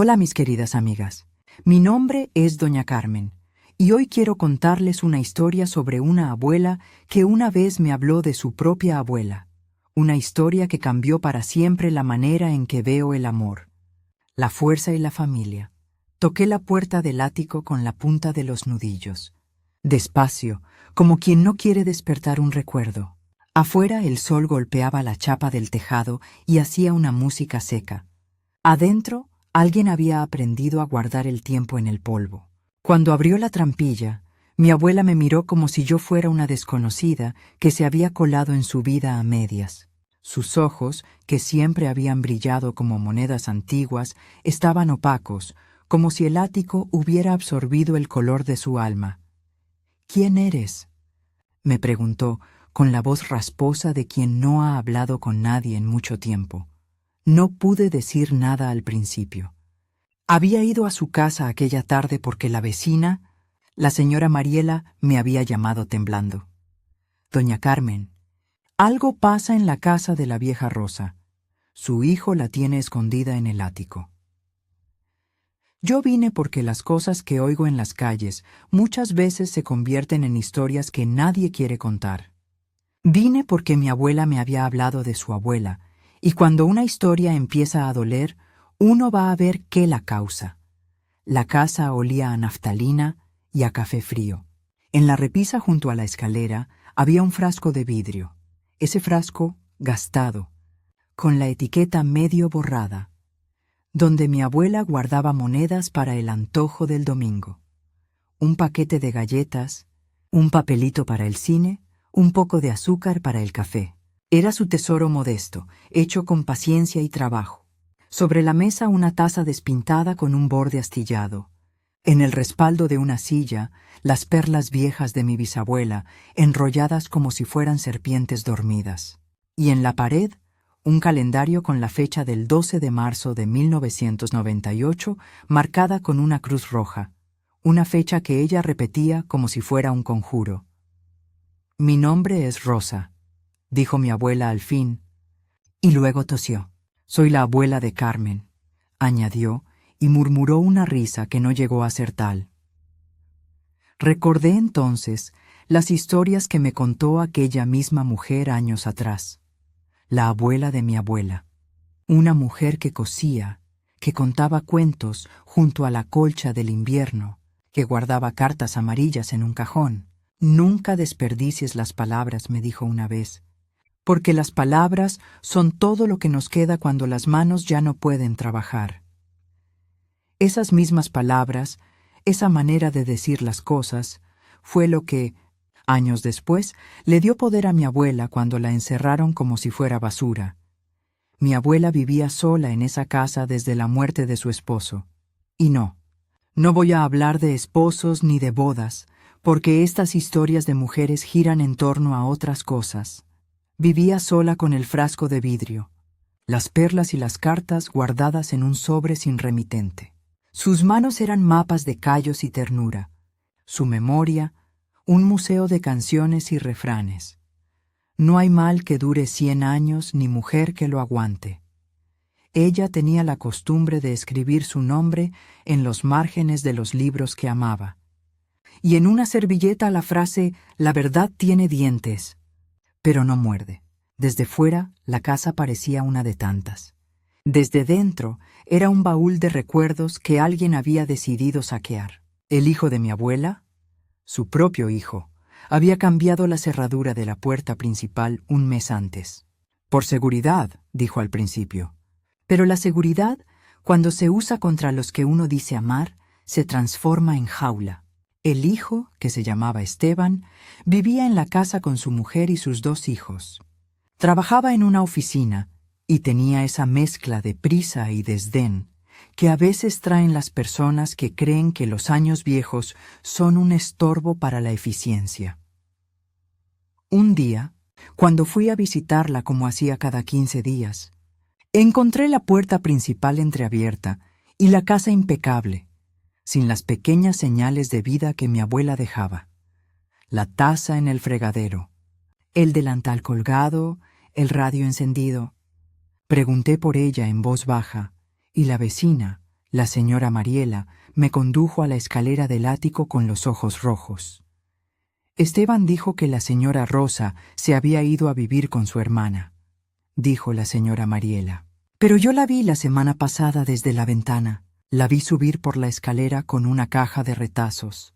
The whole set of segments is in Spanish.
Hola mis queridas amigas, mi nombre es Doña Carmen y hoy quiero contarles una historia sobre una abuela que una vez me habló de su propia abuela, una historia que cambió para siempre la manera en que veo el amor, la fuerza y la familia. Toqué la puerta del ático con la punta de los nudillos, despacio, como quien no quiere despertar un recuerdo. Afuera el sol golpeaba la chapa del tejado y hacía una música seca. Adentro, alguien había aprendido a guardar el tiempo en el polvo. Cuando abrió la trampilla, mi abuela me miró como si yo fuera una desconocida que se había colado en su vida a medias. Sus ojos, que siempre habían brillado como monedas antiguas, estaban opacos, como si el ático hubiera absorbido el color de su alma. «¿Quién eres?», me preguntó, con la voz rasposa de quien no ha hablado con nadie en mucho tiempo. No pude decir nada al principio. Había ido a su casa aquella tarde porque la vecina, la señora Mariela, me había llamado temblando. «Doña Carmen, algo pasa en la casa de la vieja Rosa. Su hijo la tiene escondida en el ático». Yo vine porque las cosas que oigo en las calles muchas veces se convierten en historias que nadie quiere contar. Vine porque mi abuela me había hablado de su abuela, y cuando una historia empieza a doler, uno va a ver qué la causa. La casa olía a naftalina y a café frío. En la repisa junto a la escalera había un frasco de vidrio. Ese frasco, gastado, con la etiqueta medio borrada, donde mi abuela guardaba monedas para el antojo del domingo. Un paquete de galletas, un papelito para el cine, un poco de azúcar para el café. Era su tesoro modesto, hecho con paciencia y trabajo. Sobre la mesa una taza despintada con un borde astillado. En el respaldo de una silla, las perlas viejas de mi bisabuela, enrolladas como si fueran serpientes dormidas. Y en la pared, un calendario con la fecha del 12 de marzo de 1998, marcada con una cruz roja, una fecha que ella repetía como si fuera un conjuro. «Mi nombre es Rosa», dijo mi abuela al fin, y luego tosió. «Soy la abuela de Carmen», añadió, y murmuró una risa que no llegó a ser tal. Recordé entonces las historias que me contó aquella misma mujer años atrás, la abuela de mi abuela, una mujer que cosía, que contaba cuentos junto a la colcha del invierno, que guardaba cartas amarillas en un cajón. «Nunca desperdicies las palabras», me dijo una vez, «porque las palabras son todo lo que nos queda cuando las manos ya no pueden trabajar». Esas mismas palabras, esa manera de decir las cosas, fue lo que, años después, le dio poder a mi abuela cuando la encerraron como si fuera basura. Mi abuela vivía sola en esa casa desde la muerte de su esposo. Y no voy a hablar de esposos ni de bodas, porque estas historias de mujeres giran en torno a otras cosas. Vivía sola con el frasco de vidrio, las perlas y las cartas guardadas en un sobre sin remitente. Sus manos eran mapas de callos y ternura, su memoria, un museo de canciones y refranes. No hay mal que dure 100 años ni mujer que lo aguante. Ella tenía la costumbre de escribir su nombre en los márgenes de los libros que amaba. Y en una servilleta la frase «La verdad tiene dientes, pero no muerde». Desde fuera, la casa parecía una de tantas. Desde dentro, era un baúl de recuerdos que alguien había decidido saquear. El hijo de mi abuela, su propio hijo, había cambiado la cerradura de la puerta principal un mes antes. «Por seguridad», dijo al principio. Pero la seguridad, cuando se usa contra los que uno dice amar, se transforma en jaula. El hijo, que se llamaba Esteban, vivía en la casa con su mujer y sus 2 hijos. Trabajaba en una oficina y tenía esa mezcla de prisa y desdén que a veces traen las personas que creen que los años viejos son un estorbo para la eficiencia. Un día, cuando fui a visitarla como hacía cada 15 días, encontré la puerta principal entreabierta y la casa impecable, sin las pequeñas señales de vida que mi abuela dejaba. La taza en el fregadero, el delantal colgado, el radio encendido. Pregunté por ella en voz baja, y la vecina, La señora Mariela me condujo a la escalera del ático con los ojos rojos. Esteban dijo que la señora Rosa se había ido a vivir con su hermana, dijo la señora Mariela. Pero yo la vi la semana pasada desde la ventana. La vi subir por la escalera con una caja de retazos.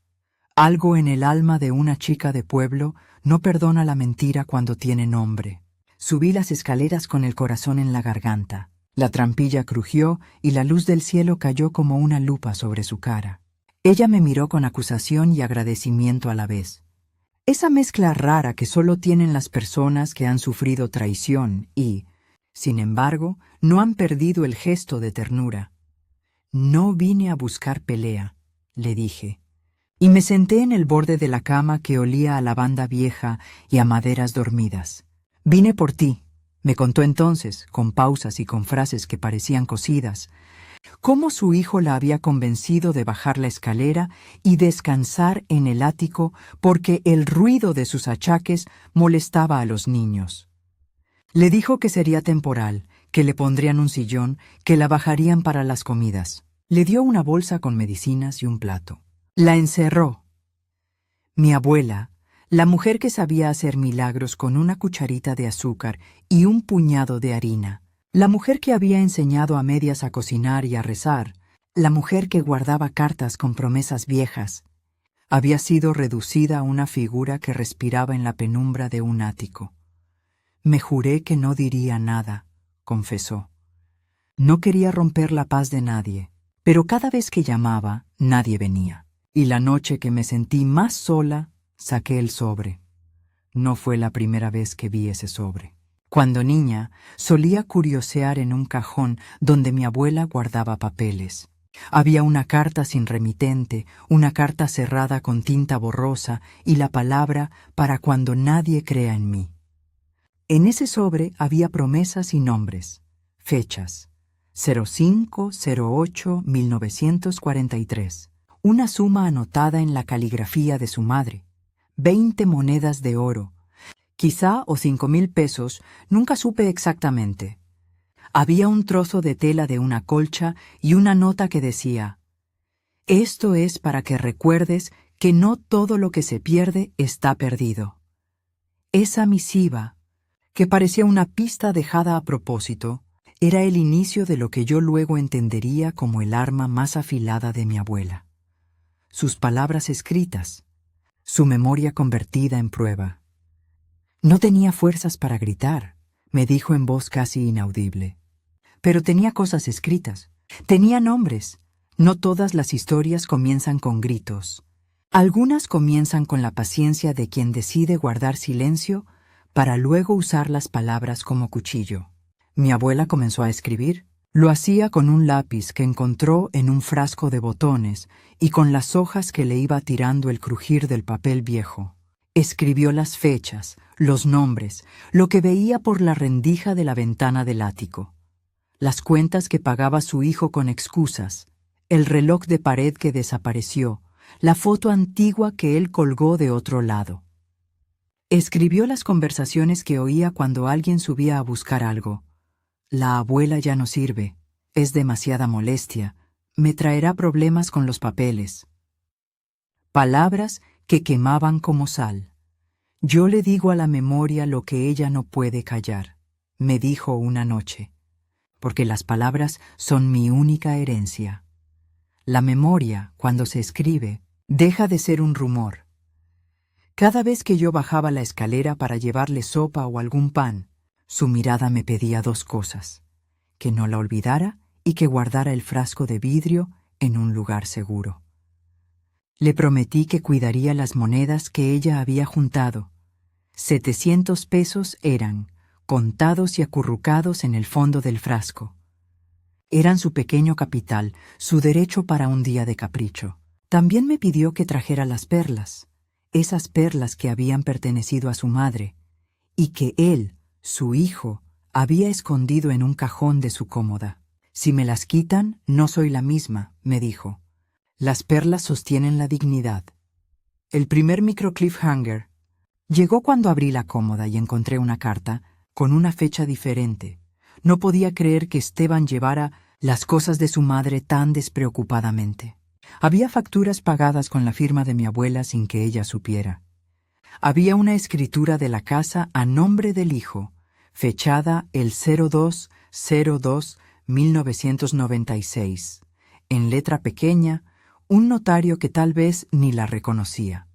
Algo en el alma de una chica de pueblo no perdona la mentira cuando tiene nombre. Subí las escaleras con el corazón en la garganta. La trampilla crujió y la luz del cielo cayó como una lupa sobre su cara. Ella me miró con acusación y agradecimiento a la vez. Esa mezcla rara que solo tienen las personas que han sufrido traición y, sin embargo, no han perdido el gesto de ternura. No vine a buscar pelea, le dije, y me senté en el borde de la cama que olía a lavanda vieja y a maderas dormidas. Vine por ti, me contó entonces, con pausas y con frases que parecían cosidas, cómo su hijo la había convencido de bajar la escalera y descansar en el ático porque el ruido de sus achaques molestaba a los niños. Le dijo que sería temporal, que le pondrían un sillón, que la bajarían para las comidas. Le dio una bolsa con medicinas y un plato. La encerró. Mi abuela, la mujer que sabía hacer milagros con una cucharita de azúcar y un puñado de harina, la mujer que había enseñado a medias a cocinar y a rezar, la mujer que guardaba cartas con promesas viejas, había sido reducida a una figura que respiraba en la penumbra de un ático. Me juré que no diría nada, confesó. No quería romper la paz de nadie, pero cada vez que llamaba, nadie venía. Y la noche que me sentí más sola, saqué el sobre. No fue la primera vez que vi ese sobre. Cuando niña, solía curiosear en un cajón donde mi abuela guardaba papeles. Había una carta sin remitente, una carta cerrada con tinta borrosa y la palabra para cuando nadie crea en mí. En ese sobre había promesas y nombres, fechas, 05-08-1943, una suma anotada en la caligrafía de su madre, 20 monedas de oro, quizá o 5,000 pesos, nunca supe exactamente. Había un trozo de tela de una colcha y una nota que decía: «Esto es para que recuerdes que no todo lo que se pierde está perdido». Esa misiva, que parecía una pista dejada a propósito, era el inicio de lo que yo luego entendería como el arma más afilada de mi abuela. Sus palabras escritas, su memoria convertida en prueba. No tenía fuerzas para gritar, me dijo en voz casi inaudible. Pero tenía cosas escritas, tenía nombres. No todas las historias comienzan con gritos. Algunas comienzan con la paciencia de quien decide guardar silencio para luego usar las palabras como cuchillo. Mi abuela comenzó a escribir. Lo hacía con un lápiz que encontró en un frasco de botones y con las hojas que le iba tirando el crujir del papel viejo. Escribió las fechas, los nombres, lo que veía por la rendija de la ventana del ático. Las cuentas que pagaba su hijo con excusas, el reloj de pared que desapareció, la foto antigua que él colgó de otro lado. Escribió las conversaciones que oía cuando alguien subía a buscar algo. La abuela ya no sirve, es demasiada molestia, me traerá problemas con los papeles. Palabras que quemaban como sal. Yo le digo a la memoria lo que ella no puede callar, me dijo una noche, porque las palabras son mi única herencia. La memoria, cuando se escribe, deja de ser un rumor. Cada vez que yo bajaba la escalera para llevarle sopa o algún pan, su mirada me pedía dos cosas: que no la olvidara y que guardara el frasco de vidrio en un lugar seguro. Le prometí que cuidaría las monedas que ella había juntado. 700 pesos eran, contados y acurrucados en el fondo del frasco. Eran su pequeño capital, su derecho para un día de capricho. También me pidió que trajera las perlas, esas perlas que habían pertenecido a su madre, y que él, su hijo, había escondido en un cajón de su cómoda. Si me las quitan, no soy la misma, me dijo. Las perlas sostienen la dignidad. El primer micro cliffhanger llegó cuando abrí la cómoda y encontré una carta con una fecha diferente. No podía creer que Esteban llevara las cosas de su madre tan despreocupadamente. Había facturas pagadas con la firma de mi abuela sin que ella supiera. Había una escritura de la casa a nombre del hijo, fechada el 02/02/1996, en letra pequeña, un notario que tal vez ni la reconocía.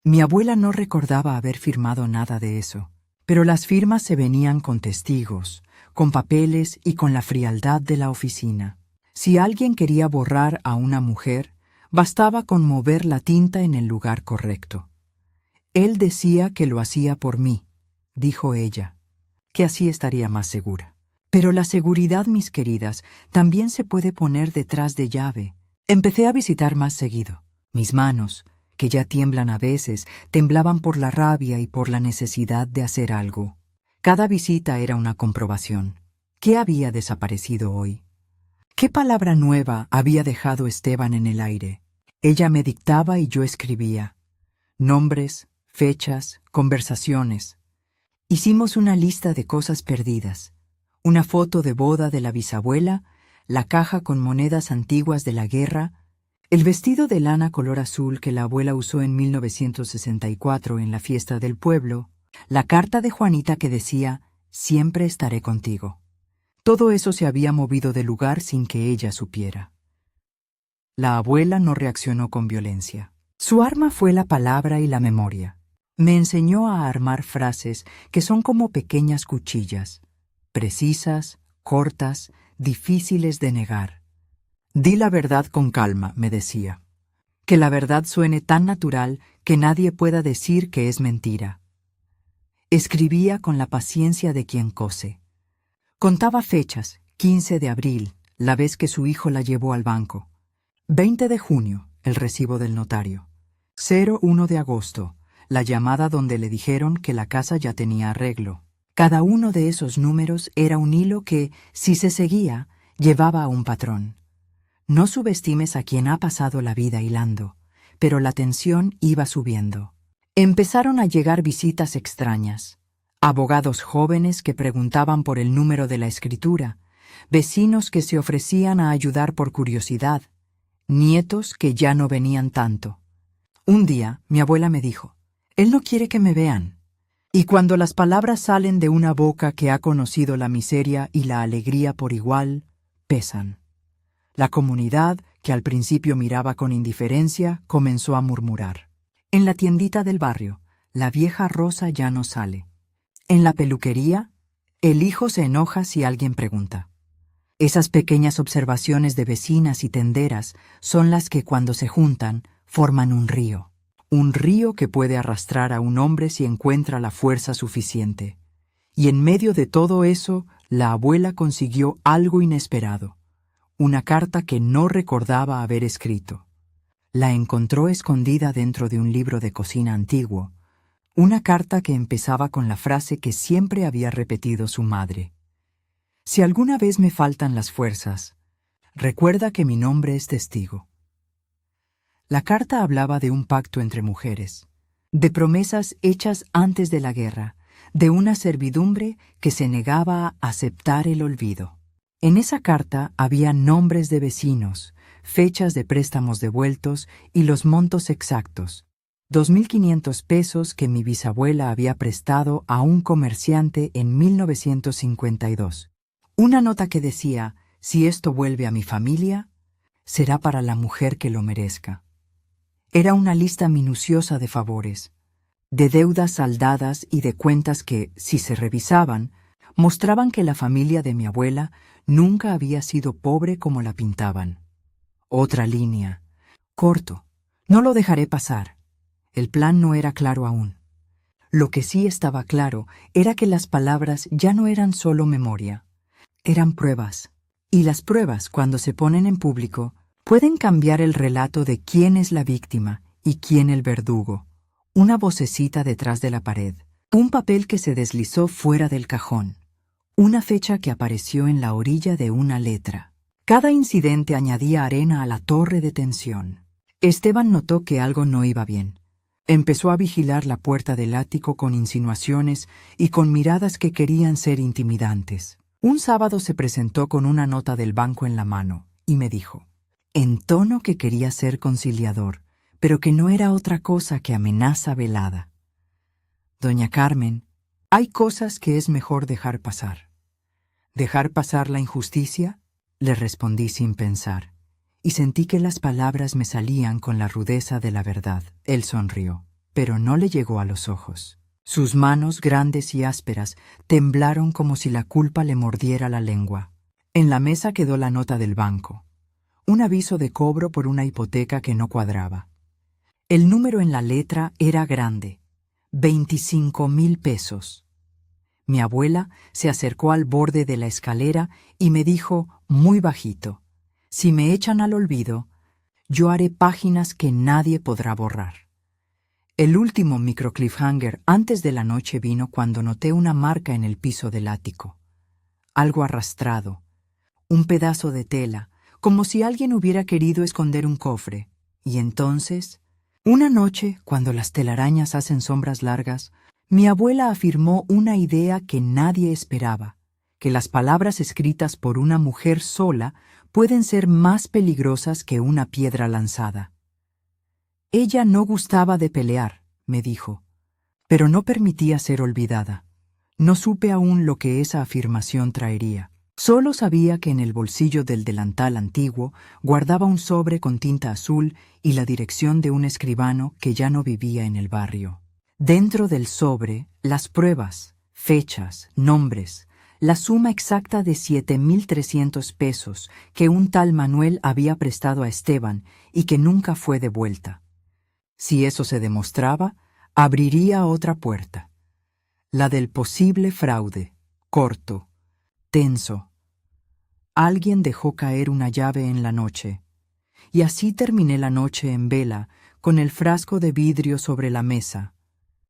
Mi abuela no recordaba haber firmado nada de eso, pero las firmas se venían con testigos, con papeles y con la frialdad de la oficina. Si alguien quería borrar a una mujer, bastaba con mover la tinta en el lugar correcto. Él decía que lo hacía por mí, dijo ella, que así estaría más segura. Pero la seguridad, mis queridas, también se puede poner detrás de llave. Empecé a visitar más seguido. Mis manos, que ya tiemblan a veces, temblaban por la rabia y por la necesidad de hacer algo. Cada visita era una comprobación. ¿Qué había desaparecido hoy? ¿Qué palabra nueva había dejado Esteban en el aire? Ella me dictaba y yo escribía. Nombres, fechas, conversaciones. Hicimos una lista de cosas perdidas. Una foto de boda de la bisabuela, la caja con monedas antiguas de la guerra, el vestido de lana color azul que la abuela usó en 1964 en la fiesta del pueblo, la carta de Juanita que decía, «Siempre estaré contigo». Todo eso se había movido de lugar sin que ella supiera. La abuela no reaccionó con violencia. Su arma fue la palabra y la memoria. Me enseñó a armar frases que son como pequeñas cuchillas, precisas, cortas, difíciles de negar. Di la verdad con calma, me decía. Que la verdad suene tan natural que nadie pueda decir que es mentira. Escribía con la paciencia de quien cose. Contaba fechas, 15 de abril, la vez que su hijo la llevó al banco. 20 de junio, el recibo del notario. 01 de agosto, la llamada donde le dijeron que la casa ya tenía arreglo. Cada uno de esos números era un hilo que, si se seguía, llevaba a un patrón. No subestimes a quien ha pasado la vida hilando, pero la tensión iba subiendo. Empezaron a llegar visitas extrañas. Abogados jóvenes que preguntaban por el número de la escritura, vecinos que se ofrecían a ayudar por curiosidad, nietos que ya no venían tanto. Un día, mi abuela me dijo, «Él no quiere que me vean». Y cuando las palabras salen de una boca que ha conocido la miseria y la alegría por igual, pesan. La comunidad, que al principio miraba con indiferencia, comenzó a murmurar. En la tiendita del barrio, la vieja Rosa ya no sale. En la peluquería, el hijo se enoja si alguien pregunta. Esas pequeñas observaciones de vecinas y tenderas son las que cuando se juntan forman un río que puede arrastrar a un hombre si encuentra la fuerza suficiente. Y en medio de todo eso, la abuela consiguió algo inesperado. Una carta que no recordaba haber escrito. La encontró escondida dentro de un libro de cocina antiguo, una carta que empezaba con la frase que siempre había repetido su madre. Si alguna vez me faltan las fuerzas, recuerda que mi nombre es testigo. La carta hablaba de un pacto entre mujeres, de promesas hechas antes de la guerra, de una servidumbre que se negaba a aceptar el olvido. En esa carta había nombres de vecinos, fechas de préstamos devueltos y los montos exactos. 2.500 pesos que mi bisabuela había prestado a un comerciante en 1952. Una nota que decía, si esto vuelve a mi familia, será para la mujer que lo merezca. Era una lista minuciosa de favores, de deudas saldadas y de cuentas que, si se revisaban, mostraban que la familia de mi abuela nunca había sido pobre como la pintaban. Otra línea. Corto. No lo dejaré pasar. El plan no era claro aún. Lo que sí estaba claro era que las palabras ya no eran solo memoria. Eran pruebas. Y las pruebas, cuando se ponen en público, pueden cambiar el relato de quién es la víctima y quién el verdugo. Una vocecita detrás de la pared. Un papel que se deslizó fuera del cajón. Una fecha que apareció en la orilla de una letra. Cada incidente añadía arena a la torre de tensión. Esteban notó que algo no iba bien. Empezó a vigilar la puerta del ático con insinuaciones y con miradas que querían ser intimidantes. Un sábado se presentó con una nota del banco en la mano y me dijo, en tono que quería ser conciliador, pero que no era otra cosa que amenaza velada. Doña Carmen, hay cosas que es mejor dejar pasar. ¿Dejar pasar la injusticia? Le respondí sin pensar, y sentí que las palabras me salían con la rudeza de la verdad. Él sonrió, pero no le llegó a los ojos. Sus manos, grandes y ásperas, temblaron como si la culpa le mordiera la lengua. En la mesa quedó la nota del banco, un aviso de cobro por una hipoteca que no cuadraba. El número en la letra era grande, 25,000 pesos. Mi abuela se acercó al borde de la escalera y me dijo muy bajito, si me echan al olvido, yo haré páginas que nadie podrá borrar. El último microcliffhanger antes de la noche vino cuando noté una marca en el piso del ático. Algo arrastrado, un pedazo de tela, como si alguien hubiera querido esconder un cofre. Y entonces, una noche, cuando las telarañas hacen sombras largas, mi abuela afirmó una idea que nadie esperaba, que las palabras escritas por una mujer sola pueden ser más peligrosas que una piedra lanzada. Ella no gustaba de pelear, me dijo, pero no permitía ser olvidada. No supe aún lo que esa afirmación traería. Solo sabía que en el bolsillo del delantal antiguo guardaba un sobre con tinta azul y la dirección de un escribano que ya no vivía en el barrio. Dentro del sobre, las pruebas, fechas, nombres, la suma exacta de 7,300 pesos que un tal Manuel había prestado a Esteban y que nunca fue devuelta. Si eso se demostraba, abriría otra puerta, la del posible fraude, corto, tenso. Alguien dejó caer una llave en la noche, y así terminé la noche en vela, con el frasco de vidrio sobre la mesa,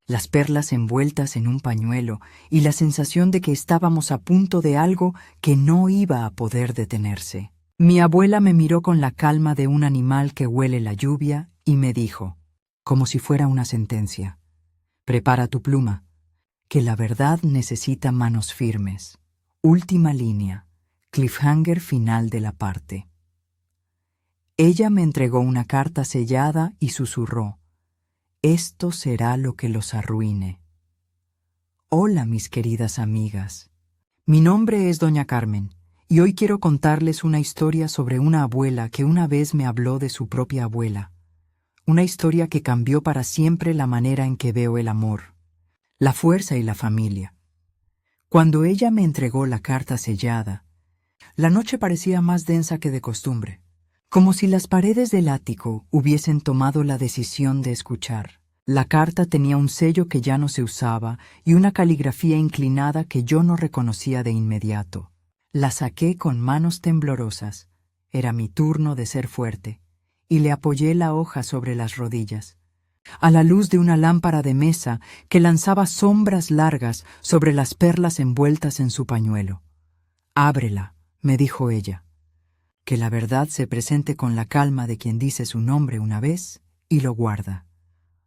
las perlas envueltas en un pañuelo y la sensación de que estábamos a punto de algo que no iba a poder detenerse. Mi abuela me miró con la calma de un animal que huele la lluvia y me dijo, como si fuera una sentencia, prepara tu pluma, que la verdad necesita manos firmes. Última línea, cliffhanger final de la parte. Ella me entregó una carta sellada y susurró, esto será lo que los arruine. Hola, mis queridas amigas. Mi nombre es Doña Carmen, y hoy quiero contarles una historia sobre una abuela que una vez me habló de su propia abuela. Una historia que cambió para siempre la manera en que veo el amor, la fuerza y la familia. Cuando ella me entregó la carta sellada, la noche parecía más densa que de costumbre, como si las paredes del ático hubiesen tomado la decisión de escuchar. La carta tenía un sello que ya no se usaba y una caligrafía inclinada que yo no reconocía de inmediato. La saqué con manos temblorosas. Era mi turno de ser fuerte, y le apoyé la hoja sobre las rodillas, a la luz de una lámpara de mesa que lanzaba sombras largas sobre las perlas envueltas en su pañuelo. Ábrela, me dijo ella. Que la verdad se presente con la calma de quien dice su nombre una vez y lo guarda.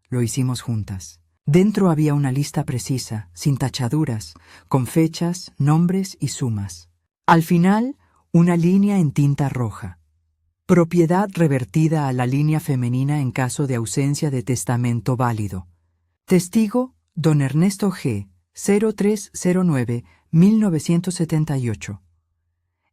Lo hicimos juntas. Dentro había una lista precisa, sin tachaduras, con fechas, nombres y sumas. Al final, una línea en tinta roja. Propiedad revertida a la línea femenina en caso de ausencia de testamento válido. Testigo, don Ernesto G., 0309-1978.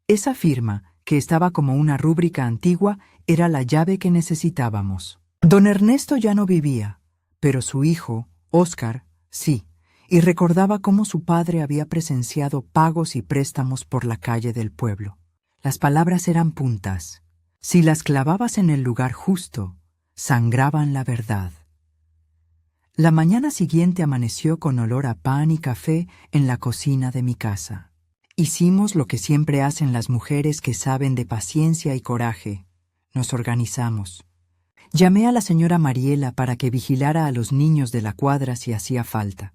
Esa firma, que estaba como una rúbrica antigua, era la llave que necesitábamos. Don Ernesto ya no vivía, pero su hijo, Óscar, sí, y recordaba cómo su padre había presenciado pagos y préstamos por la calle del pueblo. Las palabras eran puntas. Si las clavabas en el lugar justo, sangraban la verdad. La mañana siguiente amaneció con olor a pan y café en la cocina de mi casa. Hicimos lo que siempre hacen las mujeres que saben de paciencia y coraje. Nos organizamos. Llamé a la señora Mariela para que vigilara a los niños de la cuadra si hacía falta.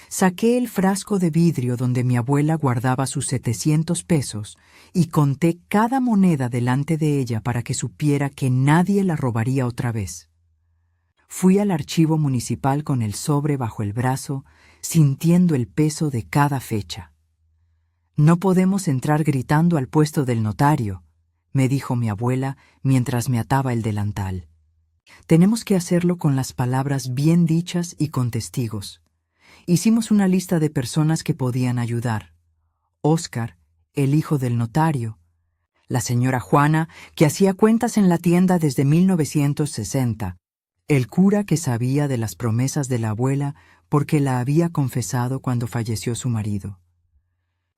Saqué el frasco de vidrio donde mi abuela guardaba sus 700 pesos y conté cada moneda delante de ella para que supiera que nadie la robaría otra vez. Fui al archivo municipal con el sobre bajo el brazo, sintiendo el peso de cada fecha. No podemos entrar gritando al puesto del notario, me dijo mi abuela mientras me ataba el delantal. Tenemos que hacerlo con las palabras bien dichas y con testigos. Hicimos una lista de personas que podían ayudar. Óscar, el hijo del notario. La señora Juana, que hacía cuentas en la tienda desde 1960. El cura que sabía de las promesas de la abuela porque la había confesado cuando falleció su marido.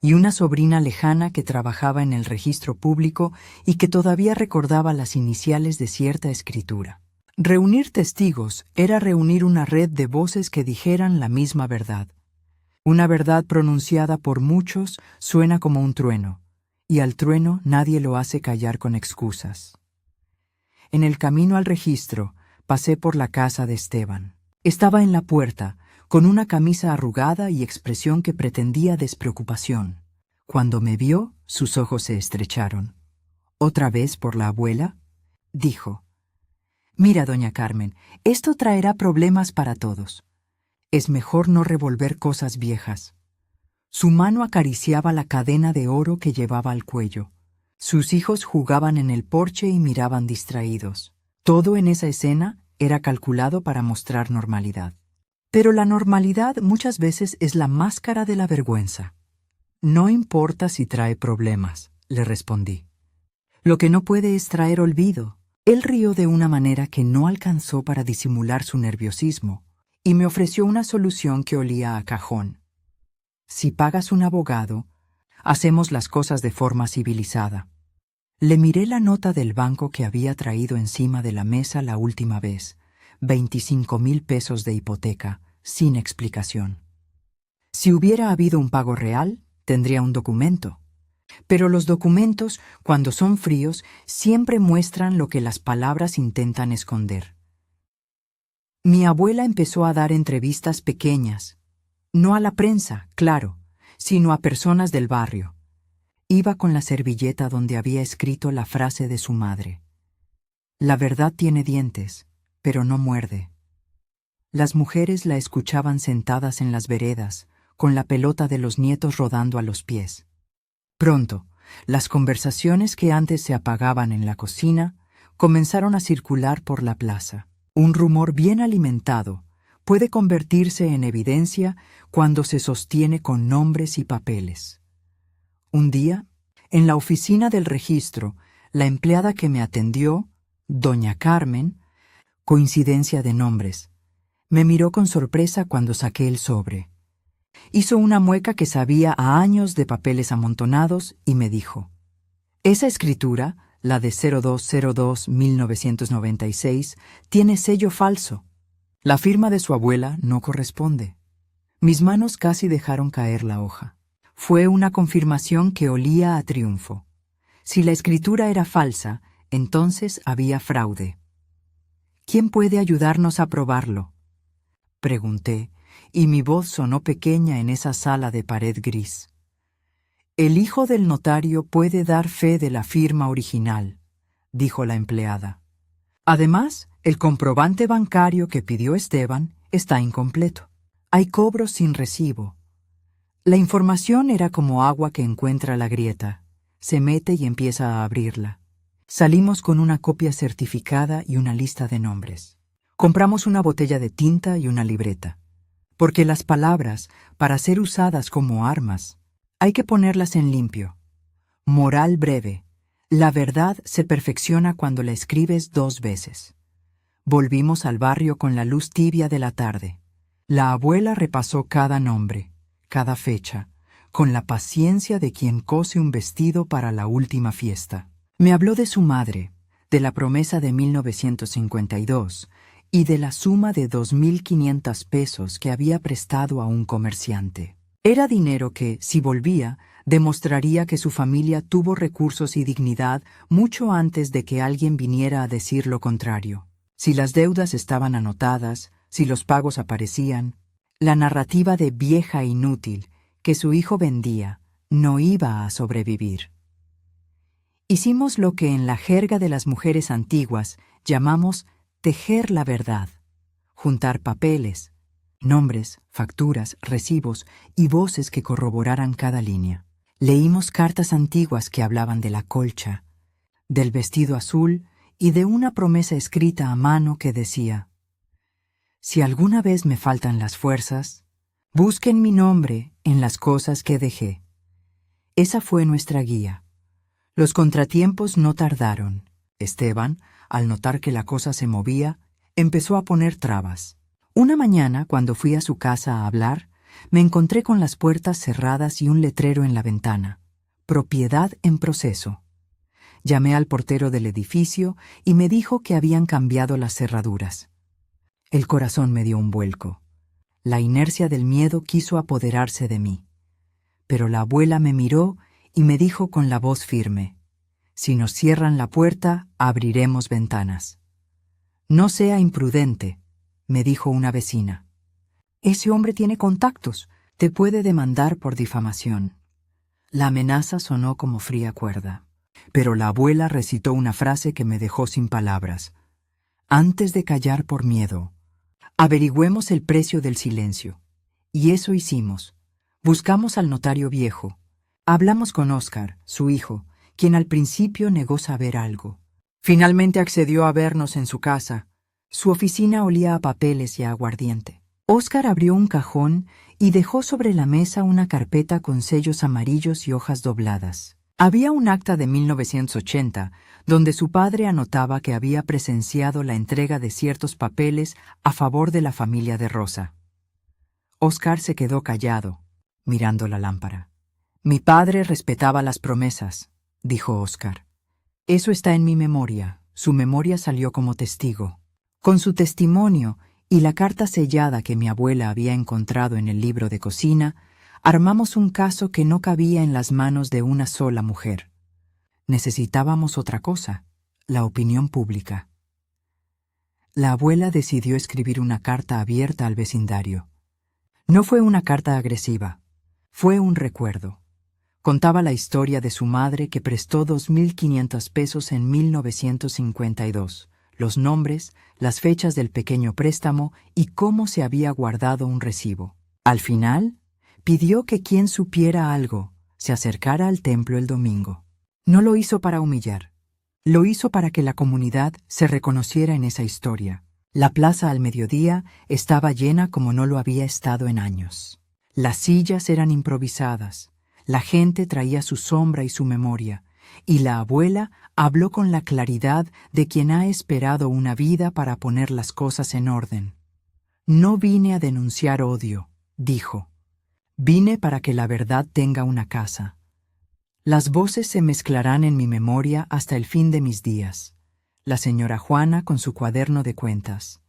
Y una sobrina lejana que trabajaba en el registro público y que todavía recordaba las iniciales de cierta escritura. Reunir testigos era reunir una red de voces que dijeran la misma verdad. Una verdad pronunciada por muchos suena como un trueno, y al trueno nadie lo hace callar con excusas. En el camino al registro, pasé por la casa de Esteban. Estaba en la puerta, con una camisa arrugada y expresión que pretendía despreocupación. Cuando me vio, sus ojos se estrecharon. ¿Otra vez por la abuela?, dijo. Mira, doña Carmen, esto traerá problemas para todos. Es mejor no revolver cosas viejas. Su mano acariciaba la cadena de oro que llevaba al cuello. Sus hijos jugaban en el porche y miraban distraídos. Todo en esa escena era calculado para mostrar normalidad. Pero la normalidad muchas veces es la máscara de la vergüenza. No importa si trae problemas, le respondí. Lo que no puede es traer olvido. Él rió de una manera que no alcanzó para disimular su nerviosismo y me ofreció una solución que olía a cajón. Si pagas un abogado, hacemos las cosas de forma civilizada. Le miré la nota del banco que había traído encima de la mesa la última vez, 25,000 pesos de hipoteca, sin explicación. Si hubiera habido un pago real, tendría un documento. Pero los documentos, cuando son fríos, siempre muestran lo que las palabras intentan esconder. Mi abuela empezó a dar entrevistas pequeñas, no a la prensa, claro, sino a personas del barrio. Iba con la servilleta donde había escrito la frase de su madre. La verdad tiene dientes, pero no muerde. Las mujeres la escuchaban sentadas en las veredas, con la pelota de los nietos rodando a los pies. Pronto, las conversaciones que antes se apagaban en la cocina comenzaron a circular por la plaza. Un rumor bien alimentado puede convertirse en evidencia cuando se sostiene con nombres y papeles. Un día, en la oficina del registro, la empleada que me atendió, doña Carmen, coincidencia de nombres, me miró con sorpresa cuando saqué el sobre. Hizo una mueca que sabía a años de papeles amontonados y me dijo: «Esa escritura, la de 02/02/1996, tiene sello falso. La firma de su abuela no corresponde». Mis manos casi dejaron caer la hoja. Fue una confirmación que olía a triunfo. Si la escritura era falsa, entonces había fraude. «¿Quién puede ayudarnos a probarlo?», pregunté, y mi voz sonó pequeña en esa sala de pared gris. «El hijo del notario puede dar fe de la firma original», dijo la empleada. «Además, el comprobante bancario que pidió Esteban está incompleto. Hay cobros sin recibo». La información era como agua que encuentra la grieta. Se mete y empieza a abrirla. Salimos con una copia certificada y una lista de nombres. Compramos una botella de tinta y una libreta. Porque las palabras, para ser usadas como armas, hay que ponerlas en limpio. Moral breve. La verdad se perfecciona cuando la escribes 2 veces. Volvimos al barrio con la luz tibia de la tarde. La abuela repasó cada nombre, cada fecha, con la paciencia de quien cose un vestido para la última fiesta. Me habló de su madre, de la promesa de 1952 y de la suma de 2,500 pesos que había prestado a un comerciante. Era dinero que, si volvía, demostraría que su familia tuvo recursos y dignidad mucho antes de que alguien viniera a decir lo contrario. Si las deudas estaban anotadas, si los pagos aparecían, la narrativa de vieja inútil que su hijo vendía no iba a sobrevivir. Hicimos lo que en la jerga de las mujeres antiguas llamamos tejer la verdad, juntar papeles, nombres, facturas, recibos y voces que corroboraran cada línea. Leímos cartas antiguas que hablaban de la colcha, del vestido azul y de una promesa escrita a mano que decía: si alguna vez me faltan las fuerzas, busquen mi nombre en las cosas que dejé. Esa fue nuestra guía. Los contratiempos no tardaron. Esteban, al notar que la cosa se movía, empezó a poner trabas. Una mañana, cuando fui a su casa a hablar, me encontré con las puertas cerradas y un letrero en la ventana: propiedad en proceso. Llamé al portero del edificio y me dijo que habían cambiado las cerraduras. El corazón me dio un vuelco. La inercia del miedo quiso apoderarse de mí. Pero la abuela me miró y me dijo con la voz firme: si nos cierran la puerta, abriremos ventanas. No sea imprudente, me dijo una vecina. Ese hombre tiene contactos, te puede demandar por difamación. La amenaza sonó como fría cuerda, pero la abuela recitó una frase que me dejó sin palabras. Antes de callar por miedo, averigüemos el precio del silencio. Y eso hicimos. Buscamos al notario viejo. Hablamos con Óscar, su hijo, quien al principio negó saber algo. Finalmente accedió a vernos en su casa. Su oficina olía a papeles y a aguardiente. Óscar abrió un cajón y dejó sobre la mesa una carpeta con sellos amarillos y hojas dobladas. Había un acta de 1980, donde su padre anotaba que había presenciado la entrega de ciertos papeles a favor de la familia de Rosa. Óscar se quedó callado, mirando la lámpara. Mi padre respetaba las promesas, dijo Óscar. Eso está en mi memoria. Su memoria salió como testigo. Con su testimonio y la carta sellada que mi abuela había encontrado en el libro de cocina, armamos un caso que no cabía en las manos de una sola mujer. Necesitábamos otra cosa: la opinión pública. La abuela decidió escribir una carta abierta al vecindario. No fue una carta agresiva, fue un recuerdo. Contaba la historia de su madre que prestó 2.500 pesos en 1952, los nombres, las fechas del pequeño préstamo y cómo se había guardado un recibo. Al final, pidió que quien supiera algo se acercara al templo el domingo. No lo hizo para humillar, lo hizo para que la comunidad se reconociera en esa historia. La plaza al mediodía estaba llena como no lo había estado en años. Las sillas eran improvisadas, la gente traía su sombra y su memoria, y la abuela habló con la claridad de quien ha esperado una vida para poner las cosas en orden. No vine a denunciar odio, dijo. Vine para que la verdad tenga una casa. Las voces se mezclarán en mi memoria hasta el fin de mis días. La señora Juana con su cuaderno de cuentas.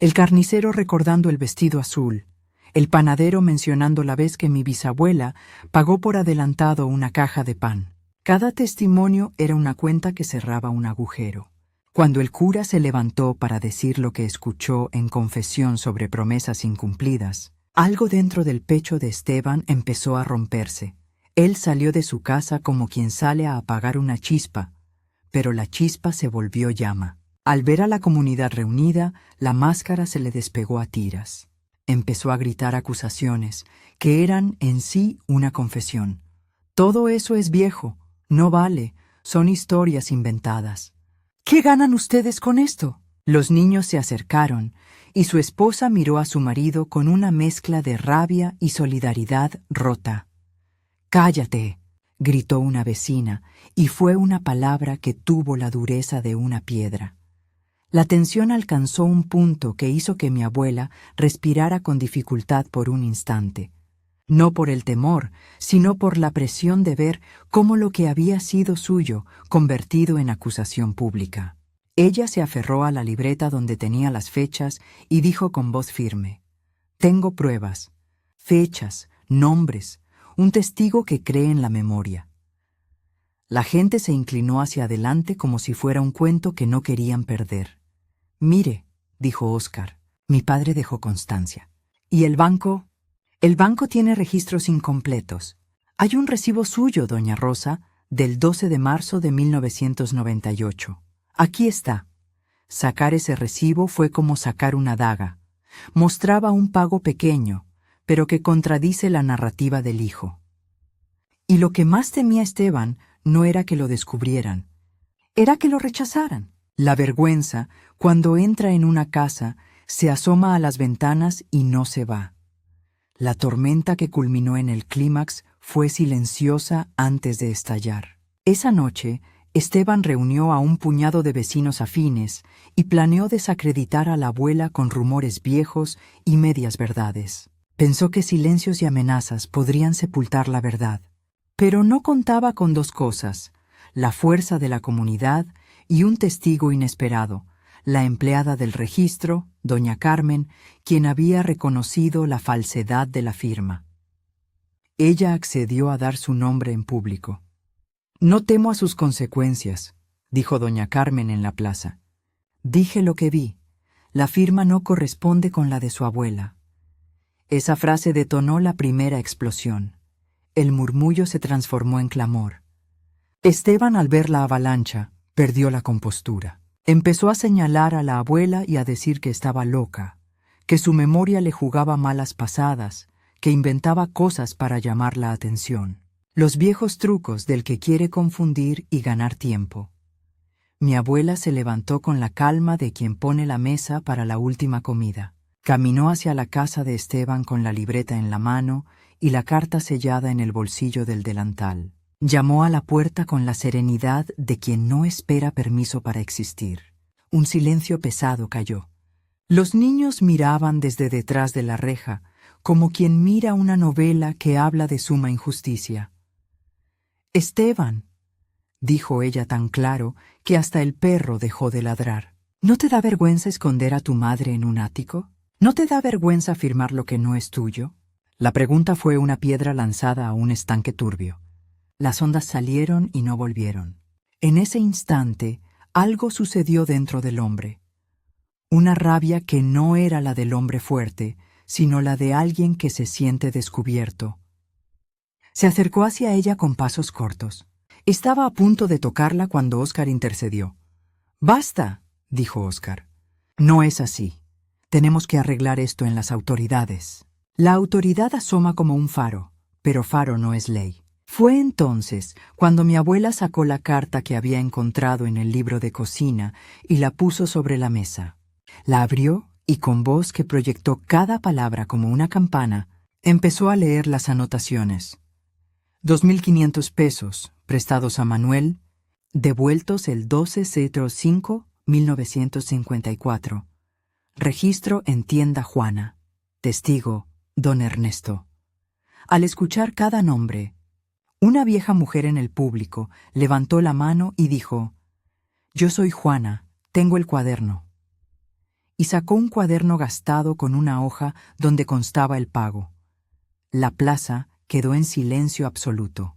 El carnicero recordando el vestido azul. El panadero mencionando la vez que mi bisabuela pagó por adelantado una caja de pan. Cada testimonio era una cuenta que cerraba un agujero. Cuando el cura se levantó para decir lo que escuchó en confesión sobre promesas incumplidas, algo dentro del pecho de Esteban empezó a romperse. Él salió de su casa como quien sale a apagar una chispa, pero la chispa se volvió llama. Al ver a la comunidad reunida, la máscara se le despegó a tiras. Empezó a gritar acusaciones, que eran en sí una confesión. Todo eso es viejo, no vale, son historias inventadas. ¿Qué ganan ustedes con esto? Los niños se acercaron, y su esposa miró a su marido con una mezcla de rabia y solidaridad rota. «¡Cállate!», gritó una vecina, y fue una palabra que tuvo la dureza de una piedra. La tensión alcanzó un punto que hizo que mi abuela respirara con dificultad por un instante. No por el temor, sino por la presión de ver cómo lo que había sido suyo convertido en acusación pública. Ella se aferró a la libreta donde tenía las fechas y dijo con voz firme: «Tengo pruebas, fechas, nombres, un testigo que cree en la memoria». La gente se inclinó hacia adelante como si fuera un cuento que no querían perder. «Mire», dijo Óscar, «mi padre dejó constancia. ¿Y el banco?» «El banco tiene registros incompletos. Hay un recibo suyo, doña Rosa, del 12 de marzo de 1998. Aquí está». Sacar ese recibo fue como sacar una daga. Mostraba un pago pequeño, pero que contradice la narrativa del hijo. Y lo que más temía Esteban no era que lo descubrieran, era que lo rechazaran. La vergüenza, cuando entra en una casa, se asoma a las ventanas y no se va. La tormenta que culminó en el clímax fue silenciosa antes de estallar. Esa noche, Esteban reunió a un puñado de vecinos afines y planeó desacreditar a la abuela con rumores viejos y medias verdades. Pensó que silencios y amenazas podrían sepultar la verdad. Pero no contaba con dos cosas: la fuerza de la comunidad y un testigo inesperado, la empleada del registro, doña Carmen, quien había reconocido la falsedad de la firma. Ella accedió a dar su nombre en público. «No temo a sus consecuencias», dijo doña Carmen en la plaza. «Dije lo que vi. La firma no corresponde con la de su abuela». Esa frase detonó la primera explosión. El murmullo se transformó en clamor. Esteban, al ver la avalancha, perdió la compostura. Empezó a señalar a la abuela y a decir que estaba loca, que su memoria le jugaba malas pasadas, que inventaba cosas para llamar la atención. Los viejos trucos del que quiere confundir y ganar tiempo. Mi abuela se levantó con la calma de quien pone la mesa para la última comida. Caminó hacia la casa de Esteban con la libreta en la mano y la carta sellada en el bolsillo del delantal. Llamó a la puerta con la serenidad de quien no espera permiso para existir. Un silencio pesado cayó. Los niños miraban desde detrás de la reja, como quien mira una novela que habla de suma injusticia. «Esteban», dijo ella tan claro que hasta el perro dejó de ladrar. «¿No te da vergüenza esconder a tu madre en un ático? ¿No te da vergüenza afirmar lo que no es tuyo?» La pregunta fue una piedra lanzada a un estanque turbio. Las ondas salieron y no volvieron. En ese instante, algo sucedió dentro del hombre. Una rabia que no era la del hombre fuerte, sino la de alguien que se siente descubierto. Se acercó hacia ella con pasos cortos. Estaba a punto de tocarla cuando Óscar intercedió. «Basta», dijo Óscar. «No es así. Tenemos que arreglar esto en las autoridades». La autoridad asoma como un faro, pero faro no es ley. Fue entonces cuando mi abuela sacó la carta que había encontrado en el libro de cocina y la puso sobre la mesa. La abrió y con voz que proyectó cada palabra como una campana, empezó a leer las anotaciones. 2.500 pesos, prestados a Manuel, devueltos el 12/05/1954. Registro en tienda Juana. Testigo, don Ernesto. Al escuchar cada nombre, una vieja mujer en el público levantó la mano y dijo: «Yo soy Juana, tengo el cuaderno». Y sacó un cuaderno gastado con una hoja donde constaba el pago. La plaza quedó en silencio absoluto.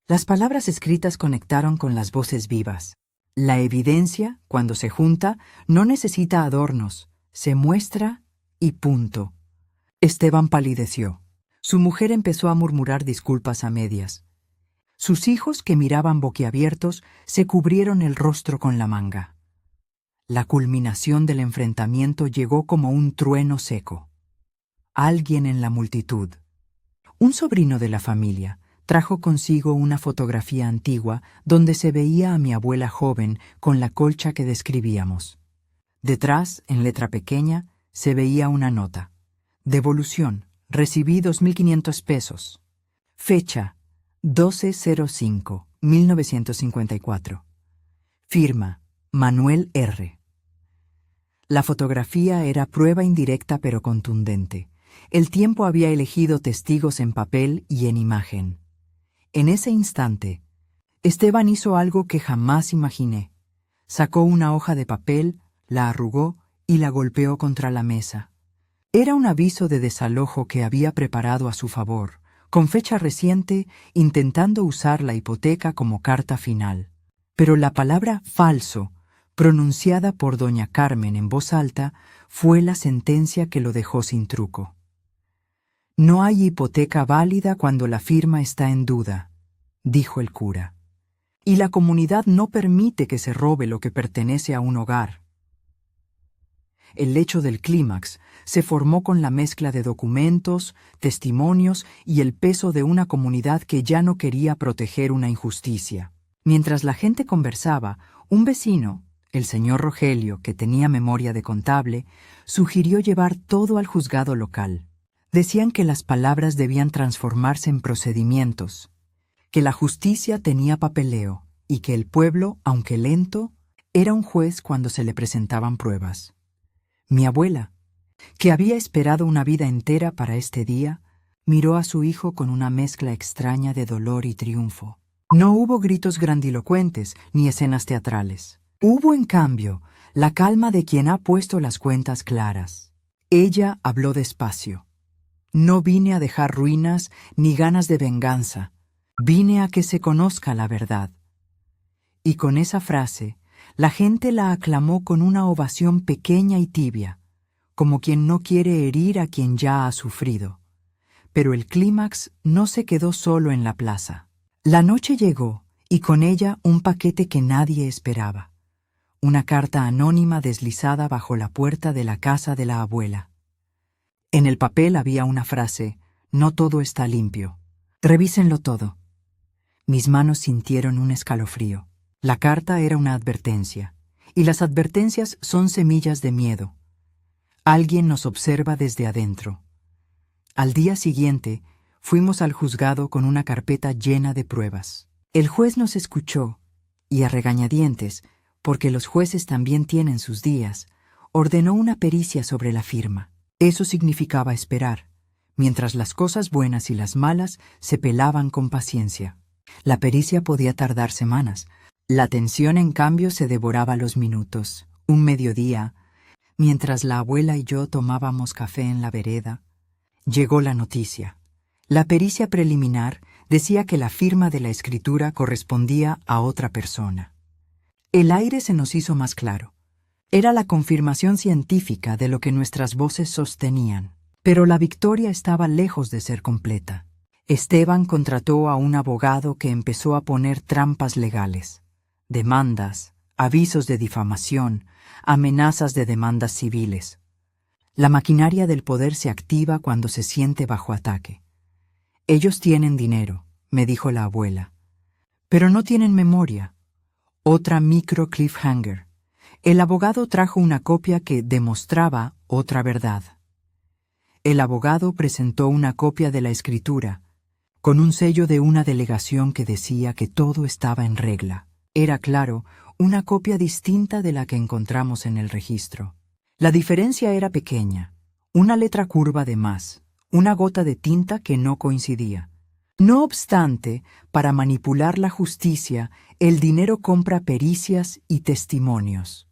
Las palabras escritas conectaron con las voces vivas. La evidencia, cuando se junta, no necesita adornos, se muestra y punto. Esteban palideció. Su mujer empezó a murmurar disculpas a medias. Sus hijos, que miraban boquiabiertos, se cubrieron el rostro con la manga. La culminación del enfrentamiento llegó como un trueno seco. Alguien en la multitud, un sobrino de la familia, trajo consigo una fotografía antigua donde se veía a mi abuela joven con la colcha que describíamos. Detrás, en letra pequeña, se veía una nota. Devolución. Recibí 2.500 pesos. Fecha: 12/05/1954. Firma: Manuel R. La fotografía era prueba indirecta pero contundente. El tiempo había elegido testigos en papel y en imagen. En ese instante, Esteban hizo algo que jamás imaginé. Sacó una hoja de papel, la arrugó y la golpeó contra la mesa. Era un aviso de desalojo que había preparado a su favor, con fecha reciente, intentando usar la hipoteca como carta final. Pero la palabra falso, pronunciada por doña Carmen en voz alta, fue la sentencia que lo dejó sin truco. «No hay hipoteca válida cuando la firma está en duda», dijo el cura. «Y la comunidad no permite que se robe lo que pertenece a un hogar». el lecho del clímax, se formó con la mezcla de documentos, testimonios y el peso de una comunidad que ya no quería proteger una injusticia. Mientras la gente conversaba, un vecino, el señor Rogelio, que tenía memoria de contable, sugirió llevar todo al juzgado local. Decían que las palabras debían transformarse en procedimientos, que la justicia tenía papeleo y que el pueblo, aunque lento, era un juez cuando se le presentaban pruebas. Mi abuela, que había esperado una vida entera para este día, miró a su hijo con una mezcla extraña de dolor y triunfo. No hubo gritos grandilocuentes ni escenas teatrales. Hubo, en cambio, la calma de quien ha puesto las cuentas claras. Ella habló despacio. No vine a dejar ruinas ni ganas de venganza. Vine a que se conozca la verdad. Y con esa frase, la gente la aclamó con una ovación pequeña y tibia, como quien no quiere herir a quien ya ha sufrido. Pero el clímax no se quedó solo en la plaza. La noche llegó, y con ella un paquete que nadie esperaba. Una carta anónima deslizada bajo la puerta de la casa de la abuela. En el papel había una frase: «No todo está limpio. Revísenlo todo». Mis manos sintieron un escalofrío. La carta era una advertencia, y las advertencias son semillas de miedo. Alguien nos observa desde adentro. Al día siguiente, fuimos al juzgado con una carpeta llena de pruebas. El juez nos escuchó, y a regañadientes, porque los jueces también tienen sus días, ordenó una pericia sobre la firma. Eso significaba esperar, mientras las cosas buenas y las malas se pelaban con paciencia. La pericia podía tardar semanas. La tensión, en cambio, se devoraba los minutos. Un mediodía, mientras la abuela y yo tomábamos café en la vereda, llegó la noticia. La pericia preliminar decía que la firma de la escritura correspondía a otra persona. El aire se nos hizo más claro. Era la confirmación científica de lo que nuestras voces sostenían. Pero la victoria estaba lejos de ser completa. Esteban contrató a un abogado que empezó a poner trampas legales. Demandas, avisos de difamación, amenazas de demandas civiles. La maquinaria del poder se activa cuando se siente bajo ataque. Ellos tienen dinero, me dijo la abuela, pero no tienen memoria. Otra micro cliffhanger. El abogado trajo una copia que demostraba otra verdad. El abogado presentó una copia de la escritura, con un sello de una delegación que decía que todo estaba en regla. Era, claro, una copia distinta de la que encontramos en el registro. La diferencia era pequeña, una letra curva de más, una gota de tinta que no coincidía. No obstante, para manipular la justicia, el dinero compra pericias y testimonios.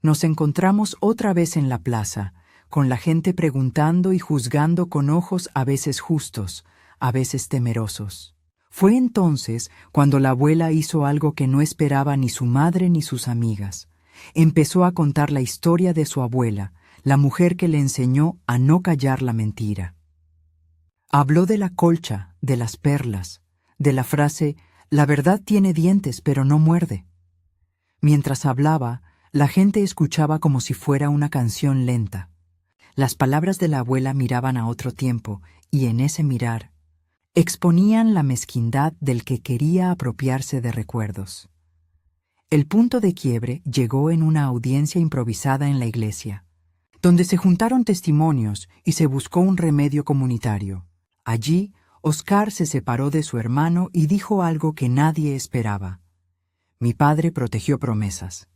Nos encontramos otra vez en la plaza, con la gente preguntando y juzgando con ojos a veces justos, a veces temerosos. Fue entonces cuando la abuela hizo algo que no esperaba ni su madre ni sus amigas. Empezó a contar la historia de su abuela, la mujer que le enseñó a no callar la mentira. Habló de la colcha, de las perlas, de la frase «La verdad tiene dientes pero no muerde». Mientras hablaba, la gente escuchaba como si fuera una canción lenta. Las palabras de la abuela miraban a otro tiempo, y en ese mirar exponían la mezquindad del que quería apropiarse de recuerdos. El punto de quiebre llegó en una audiencia improvisada en la iglesia, donde se juntaron testimonios y se buscó un remedio comunitario. Allí, Oscar se separó de su hermano y dijo algo que nadie esperaba. Mi padre protegió promesas.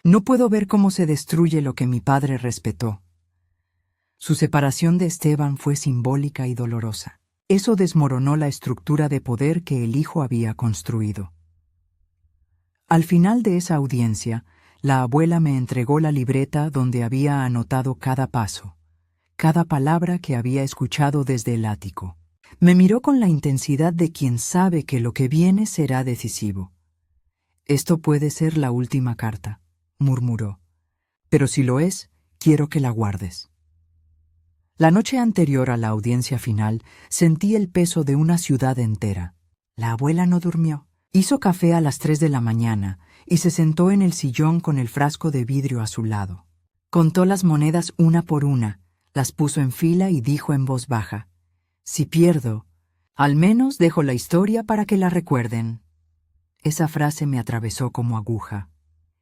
No puedo ver cómo se destruye lo que mi padre respetó. Su separación de Esteban fue simbólica y dolorosa. Eso desmoronó la estructura de poder que el hijo había construido. Al final de esa audiencia, la abuela me entregó la libreta donde había anotado cada paso, cada palabra que había escuchado desde el ático. Me miró con la intensidad de quien sabe que lo que viene será decisivo. «Esto puede ser la última carta», murmuró, «pero si lo es, quiero que la guardes». La noche anterior a la audiencia final, sentí el peso de una ciudad entera. La abuela no durmió. Hizo café a las 3 de la mañana y se sentó en el sillón con el frasco de vidrio a su lado. Contó las monedas una por una, las puso en fila y dijo en voz baja: «Si pierdo, al menos dejo la historia para que la recuerden». Esa frase me atravesó como aguja.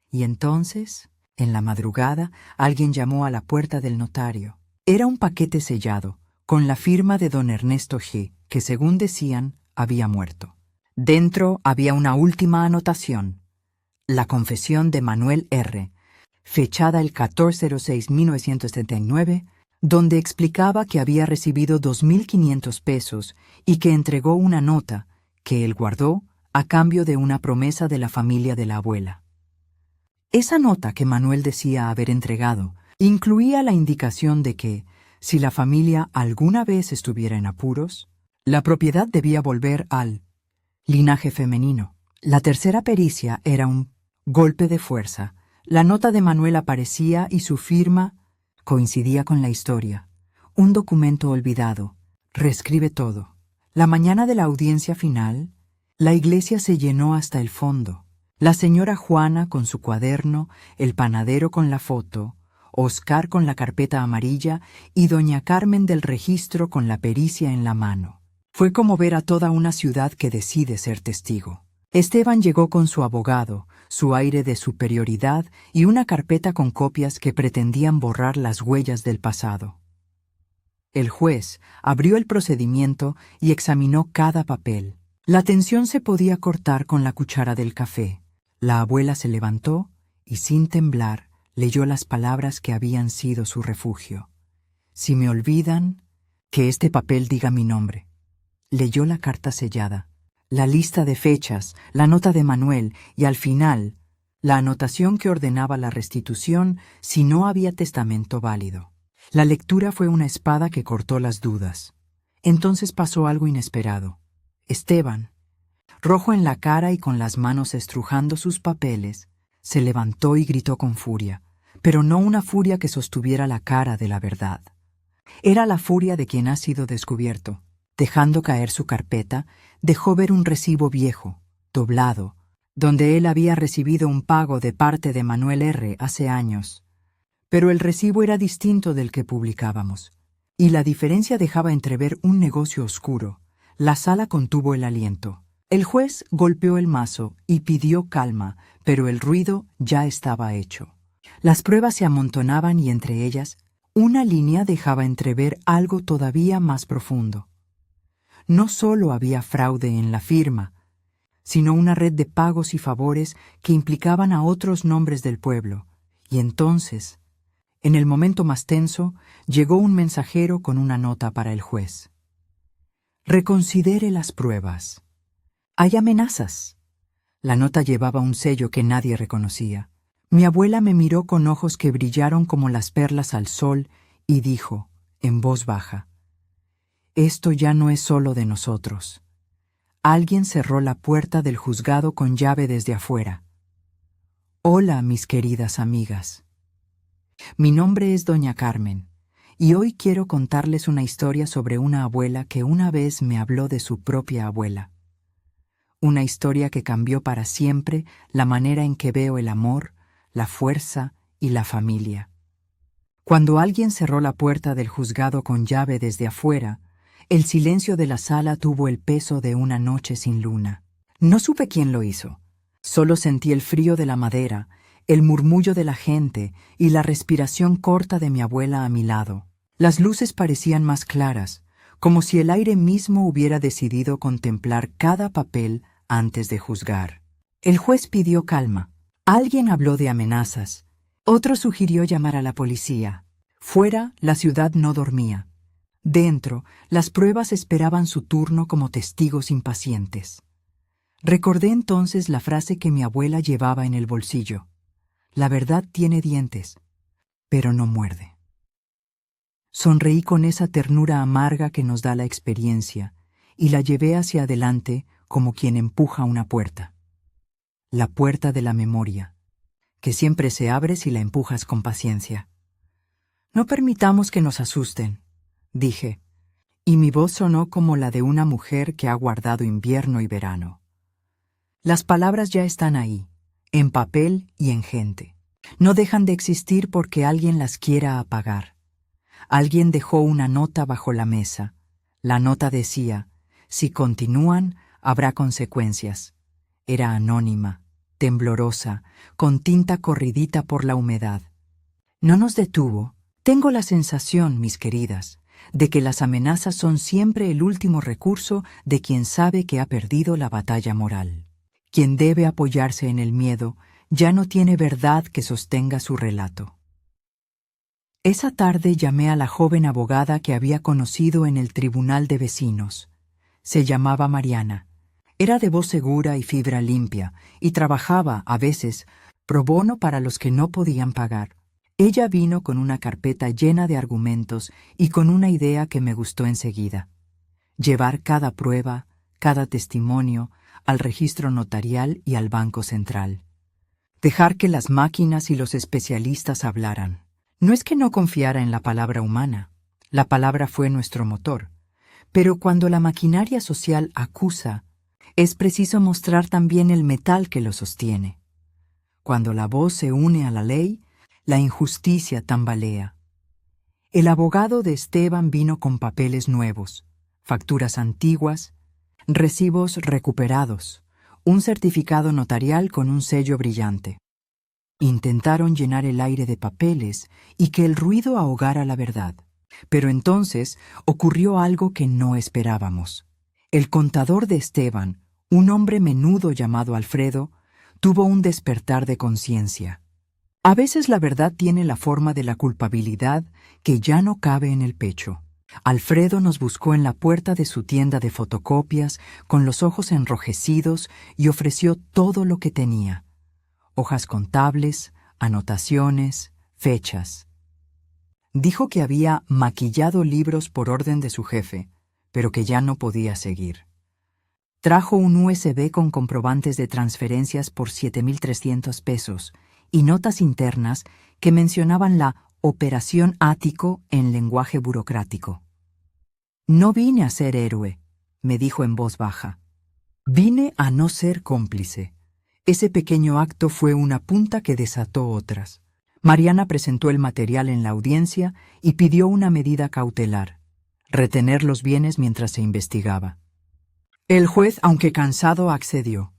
Y entonces, en la madrugada, alguien llamó a la puerta del notario. Era un paquete sellado, con la firma de don Ernesto G., que según decían, había muerto. Dentro había una última anotación: la confesión de Manuel R., fechada el 14/06/1979, donde explicaba que había recibido 2.500 pesos y que entregó una nota que él guardó a cambio de una promesa de la familia de la abuela. Esa nota que Manuel decía haber entregado incluía la indicación de que, si la familia alguna vez estuviera en apuros, la propiedad debía volver al linaje femenino. La tercera pericia era un golpe de fuerza. La nota de Manuel aparecía y su firma coincidía con la historia. Un documento olvidado. Reescribe todo. La mañana de la audiencia final, la iglesia se llenó hasta el fondo. La señora Juana con su cuaderno, el panadero con la foto, Oscar con la carpeta amarilla y doña Carmen del registro con la pericia en la mano. Fue como ver a toda una ciudad que decide ser testigo. Esteban llegó con su abogado, su aire de superioridad y una carpeta con copias que pretendían borrar las huellas del pasado. El juez abrió el procedimiento y examinó cada papel. La tensión se podía cortar con la cuchara del café. La abuela se levantó y, sin temblar, leyó las palabras que habían sido su refugio. «Si me olvidan, que este papel diga mi nombre». Leyó la carta sellada, la lista de fechas, la nota de Manuel y, al final, la anotación que ordenaba la restitución si no había testamento válido. La lectura fue una espada que cortó las dudas. Entonces pasó algo inesperado. Esteban, rojo en la cara y con las manos estrujando sus papeles, se levantó y gritó con furia, pero no una furia que sostuviera la cara de la verdad. Era la furia de quien ha sido descubierto. Dejando caer su carpeta, dejó ver un recibo viejo, doblado, donde él había recibido un pago de parte de Manuel R. hace años. Pero el recibo era distinto del que publicábamos, y la diferencia dejaba entrever un negocio oscuro. La sala contuvo el aliento. El juez golpeó el mazo y pidió calma, pero el ruido ya estaba hecho. Las pruebas se amontonaban y entre ellas, una línea dejaba entrever algo todavía más profundo. No solo había fraude en la firma, sino una red de pagos y favores que implicaban a otros nombres del pueblo. Y entonces, en el momento más tenso, llegó un mensajero con una nota para el juez. «Reconsidere las pruebas. Hay amenazas». La nota llevaba un sello que nadie reconocía. Mi abuela me miró con ojos que brillaron como las perlas al sol y dijo, en voz baja: «Esto ya no es solo de nosotros». Alguien cerró la puerta del juzgado con llave desde afuera. «Hola, mis queridas amigas. Mi nombre es doña Carmen, y hoy quiero contarles una historia sobre una abuela que una vez me habló de su propia abuela. Una historia que cambió para siempre la manera en que veo el amor, la fuerza y la familia». Cuando alguien cerró la puerta del juzgado con llave desde afuera, el silencio de la sala tuvo el peso de una noche sin luna. No supe quién lo hizo. Solo sentí el frío de la madera, el murmullo de la gente y la respiración corta de mi abuela a mi lado. Las luces parecían más claras, como si el aire mismo hubiera decidido contemplar cada papel antes de juzgar. El juez pidió calma. Alguien habló de amenazas. Otro sugirió llamar a la policía. Fuera, la ciudad no dormía. Dentro, las pruebas esperaban su turno como testigos impacientes. Recordé entonces la frase que mi abuela llevaba en el bolsillo: «La verdad tiene dientes, pero no muerde». Sonreí con esa ternura amarga que nos da la experiencia y la llevé hacia adelante como quien empuja una puerta. La puerta de la memoria, que siempre se abre si la empujas con paciencia. «No permitamos que nos asusten», dije, y mi voz sonó como la de una mujer que ha guardado invierno y verano. Las palabras ya están ahí, en papel y en gente. No dejan de existir porque alguien las quiera apagar. Alguien dejó una nota bajo la mesa. La nota decía: si continúan, habrá consecuencias. Era anónima, temblorosa, con tinta corridita por la humedad. No nos detuvo. Tengo la sensación, mis queridas, de que las amenazas son siempre el último recurso de quien sabe que ha perdido la batalla moral. Quien debe apoyarse en el miedo ya no tiene verdad que sostenga su relato. Esa tarde llamé a la joven abogada que había conocido en el tribunal de vecinos. Se llamaba Mariana. Era de voz segura y fibra limpia, y trabajaba, a veces, pro bono para los que no podían pagar. Ella vino con una carpeta llena de argumentos y con una idea que me gustó enseguida: llevar cada prueba, cada testimonio, al registro notarial y al Banco Central. Dejar que las máquinas y los especialistas hablaran. No es que no confiara en la palabra humana. La palabra fue nuestro motor. Pero cuando la maquinaria social acusa, es preciso mostrar también el metal que lo sostiene. Cuando la voz se une a la ley, la injusticia tambalea. El abogado de Esteban vino con papeles nuevos, facturas antiguas, recibos recuperados, un certificado notarial con un sello brillante. Intentaron llenar el aire de papeles y que el ruido ahogara la verdad. Pero entonces ocurrió algo que no esperábamos. El contador de Esteban, un hombre menudo llamado Alfredo, tuvo un despertar de conciencia. A veces la verdad tiene la forma de la culpabilidad que ya no cabe en el pecho. Alfredo nos buscó en la puerta de su tienda de fotocopias con los ojos enrojecidos y ofreció todo lo que tenía: hojas contables, anotaciones, fechas. Dijo que había maquillado libros por orden de su jefe, pero que ya no podía seguir. Trajo un USB con comprobantes de transferencias por 7,300 pesos y notas internas que mencionaban la Operación Ático en lenguaje burocrático. No vine a ser héroe, me dijo en voz baja. Vine a no ser cómplice. Ese pequeño acto fue una punta que desató otras. Mariana presentó el material en la audiencia y pidió una medida cautelar: retener los bienes mientras se investigaba. El juez, aunque cansado, accedió.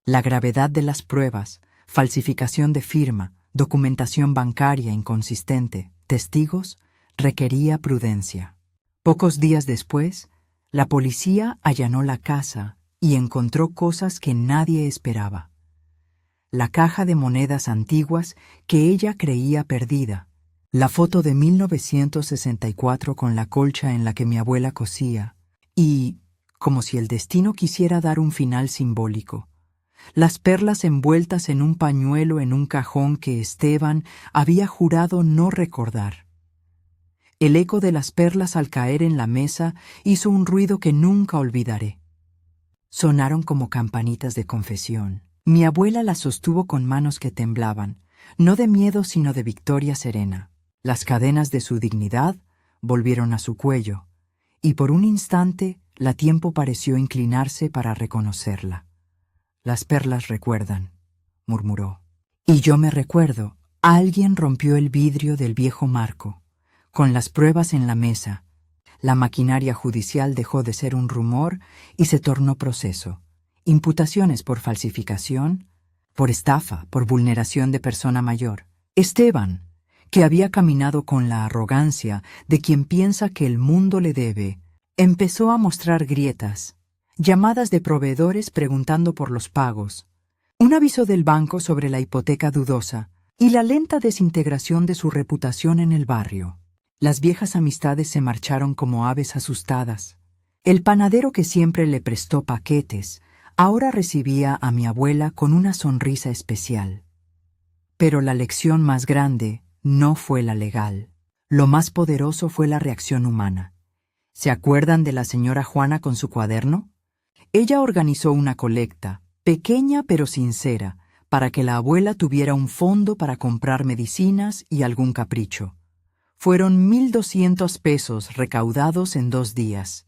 La gravedad de las pruebas, falsificación de firma, documentación bancaria inconsistente, testigos, requería prudencia. Pocos días después, la policía allanó la casa y encontró cosas que nadie esperaba. La caja de monedas antiguas que ella creía perdida, la foto de 1964 con la colcha en la que mi abuela cosía, y, como si el destino quisiera dar un final simbólico, las perlas envueltas en un pañuelo en un cajón que Esteban había jurado no recordar. El eco de las perlas al caer en la mesa hizo un ruido que nunca olvidaré. Sonaron como campanitas de confesión. Mi abuela las sostuvo con manos que temblaban, no de miedo sino de victoria serena. Las cadenas de su dignidad volvieron a su cuello, y por un instante la tiempo pareció inclinarse para reconocerla. Las perlas recuerdan, murmuró. Y yo me recuerdo. Alguien rompió el vidrio del viejo marco. Con las pruebas en la mesa, la maquinaria judicial dejó de ser un rumor y se tornó proceso. Imputaciones por falsificación, por estafa, por vulneración de persona mayor. Esteban, que había caminado con la arrogancia de quien piensa que el mundo le debe, empezó a mostrar grietas, llamadas de proveedores preguntando por los pagos, un aviso del banco sobre la hipoteca dudosa y la lenta desintegración de su reputación en el barrio. Las viejas amistades se marcharon como aves asustadas. El panadero que siempre le prestó paquetes ahora recibía a mi abuela con una sonrisa especial. Pero la lección más grande no fue la legal. Lo más poderoso fue la reacción humana. ¿Se acuerdan de la señora Juana con su cuaderno? Ella organizó una colecta, pequeña pero sincera, para que la abuela tuviera un fondo para comprar medicinas y algún capricho. Fueron 1,200 pesos recaudados en 2 días.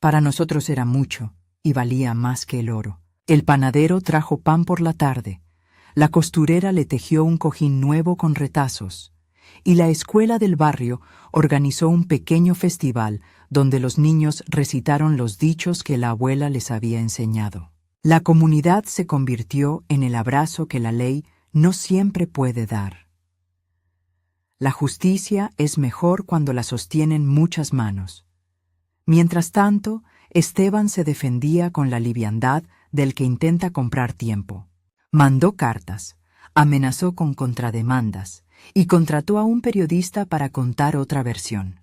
Para nosotros era mucho y valía más que el oro. El panadero trajo pan por la tarde. La costurera le tejió un cojín nuevo con retazos, y la escuela del barrio organizó un pequeño festival donde los niños recitaron los dichos que la abuela les había enseñado. La comunidad se convirtió en el abrazo que la ley no siempre puede dar. La justicia es mejor cuando la sostienen muchas manos. Mientras tanto, Esteban se defendía con la liviandad del que intenta comprar tiempo. Mandó cartas, amenazó con contrademandas y contrató a un periodista para contar otra versión.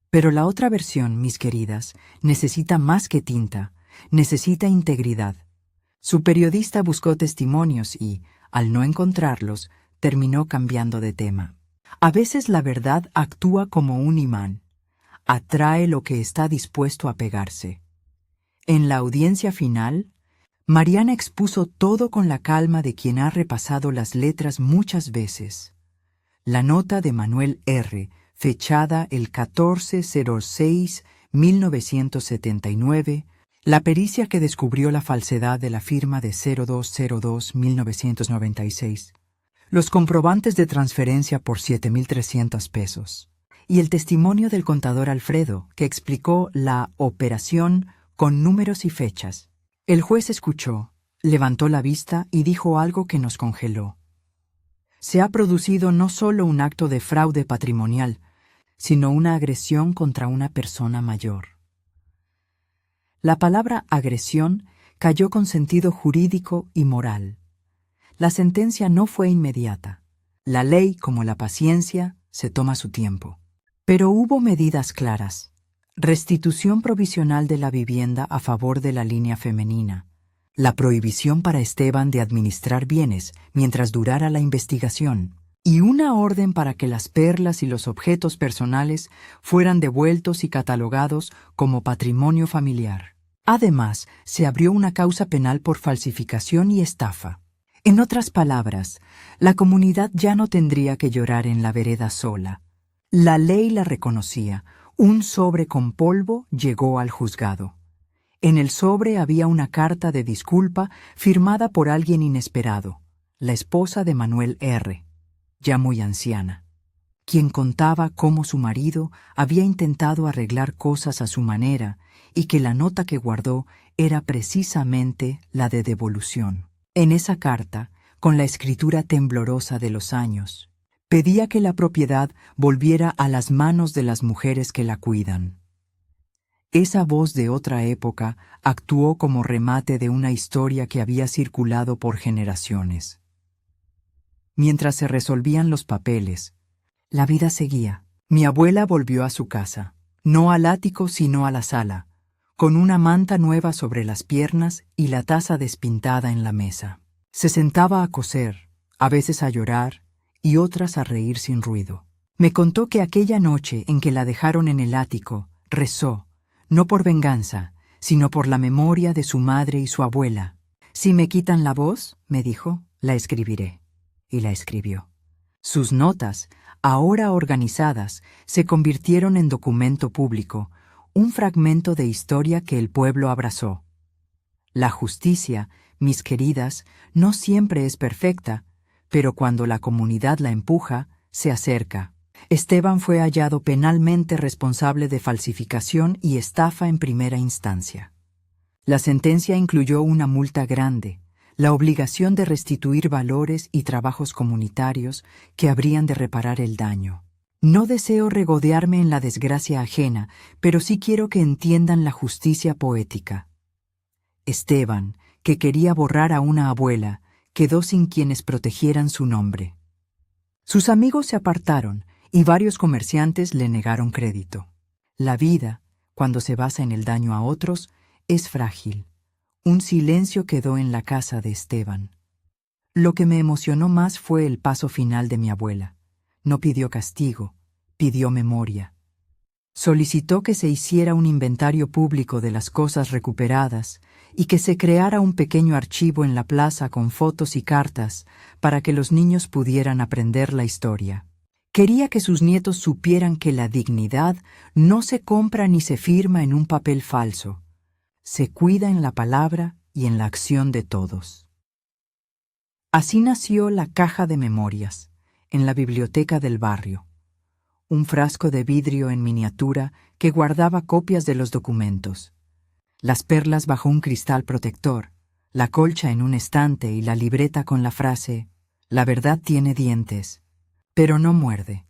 Pero la otra versión, mis queridas, necesita más que tinta, necesita integridad. Su periodista buscó testimonios y, al no encontrarlos, terminó cambiando de tema. A veces la verdad actúa como un imán. Atrae lo que está dispuesto a pegarse. En la audiencia final, Mariana expuso todo con la calma de quien ha repasado las letras muchas veces. La nota de Manuel R., fechada el 14/06/1979, la pericia que descubrió la falsedad de la firma de 02/02/1996, los comprobantes de transferencia por 7,300 pesos, y el testimonio del contador Alfredo, que explicó la operación con números y fechas. El juez escuchó, levantó la vista y dijo algo que nos congeló. Se ha producido no solo un acto de fraude patrimonial, sino una agresión contra una persona mayor. La palabra agresión cayó con sentido jurídico y moral. La sentencia no fue inmediata. La ley, como la paciencia, se toma su tiempo. Pero hubo medidas claras. Restitución provisional de la vivienda a favor de la línea femenina. La prohibición para Esteban de administrar bienes mientras durara la investigación. Y una orden para que las perlas y los objetos personales fueran devueltos y catalogados como patrimonio familiar. Además, se abrió una causa penal por falsificación y estafa. En otras palabras, la comunidad ya no tendría que llorar en la vereda sola. La ley la reconocía. Un sobre con polvo llegó al juzgado. En el sobre había una carta de disculpa firmada por alguien inesperado, la esposa de Manuel R., ya muy anciana, quien contaba cómo su marido había intentado arreglar cosas a su manera y que la nota que guardó era precisamente la de devolución. En esa carta, con la escritura temblorosa de los años, pedía que la propiedad volviera a las manos de las mujeres que la cuidan. Esa voz de otra época actuó como remate de una historia que había circulado por generaciones. Mientras se resolvían los papeles, la vida seguía. Mi abuela volvió a su casa, no al ático sino a la sala, con una manta nueva sobre las piernas y la taza despintada en la mesa. Se sentaba a coser, a veces a llorar y otras a reír sin ruido. Me contó que aquella noche en que la dejaron en el ático, rezó, no por venganza, sino por la memoria de su madre y su abuela. Si me quitan la voz, me dijo, la escribiré. Y la escribió. Sus notas, ahora organizadas, se convirtieron en documento público, un fragmento de historia que el pueblo abrazó. La justicia, mis queridas, no siempre es perfecta, pero cuando la comunidad la empuja, se acerca. Esteban fue hallado penalmente responsable de falsificación y estafa en primera instancia. La sentencia incluyó una multa grande, la obligación de restituir valores y trabajos comunitarios que habrían de reparar el daño. No deseo regodearme en la desgracia ajena, pero sí quiero que entiendan la justicia poética. Esteban, que quería borrar a una abuela, quedó sin quienes protegieran su nombre. Sus amigos se apartaron y varios comerciantes le negaron crédito. La vida, cuando se basa en el daño a otros, es frágil. Un silencio quedó en la casa de Esteban. Lo que me emocionó más fue el paso final de mi abuela. No pidió castigo, pidió memoria. Solicitó que se hiciera un inventario público de las cosas recuperadas y que se creara un pequeño archivo en la plaza con fotos y cartas para que los niños pudieran aprender la historia. Quería que sus nietos supieran que la dignidad no se compra ni se firma en un papel falso. Se cuida en la palabra y en la acción de todos. Así nació la caja de memorias, en la biblioteca del barrio. Un frasco de vidrio en miniatura que guardaba copias de los documentos. Las perlas bajo un cristal protector, la colcha en un estante y la libreta con la frase: «La verdad tiene dientes, pero no muerde».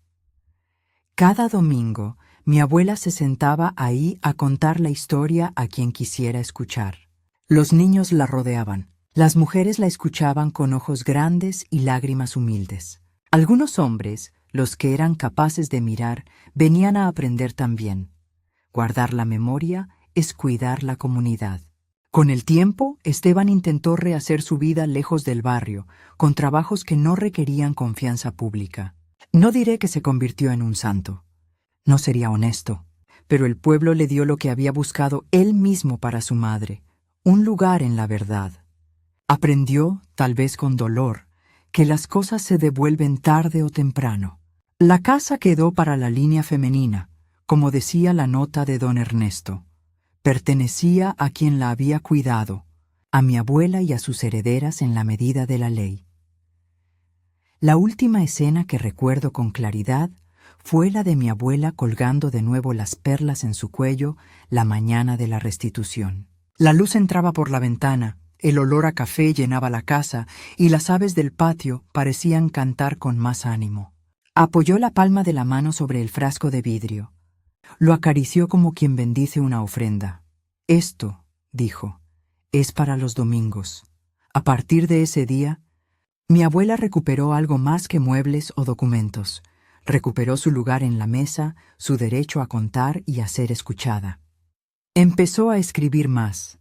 Cada domingo, mi abuela se sentaba ahí a contar la historia a quien quisiera escuchar. Los niños la rodeaban. Las mujeres la escuchaban con ojos grandes y lágrimas humildes. Algunos hombres, los que eran capaces de mirar, venían a aprender también. Guardar la memoria es cuidar la comunidad. Con el tiempo, Esteban intentó rehacer su vida lejos del barrio, con trabajos que no requerían confianza pública. No diré que se convirtió en un santo. No sería honesto, pero el pueblo le dio lo que había buscado él mismo para su madre, un lugar en la verdad. Aprendió, tal vez con dolor, que las cosas se devuelven tarde o temprano. La casa quedó para la línea femenina, como decía la nota de don Ernesto. Pertenecía a quien la había cuidado, a mi abuela y a sus herederas en la medida de la ley. La última escena que recuerdo con claridad fue la de mi abuela colgando de nuevo las perlas en su cuello la mañana de la restitución. La luz entraba por la ventana, el olor a café llenaba la casa y las aves del patio parecían cantar con más ánimo. Apoyó la palma de la mano sobre el frasco de vidrio. Lo acarició como quien bendice una ofrenda. «Esto», dijo, «es para los domingos». A partir de ese día, mi abuela recuperó algo más que muebles o documentos. Recuperó su lugar en la mesa, su derecho a contar y a ser escuchada. Empezó a escribir más,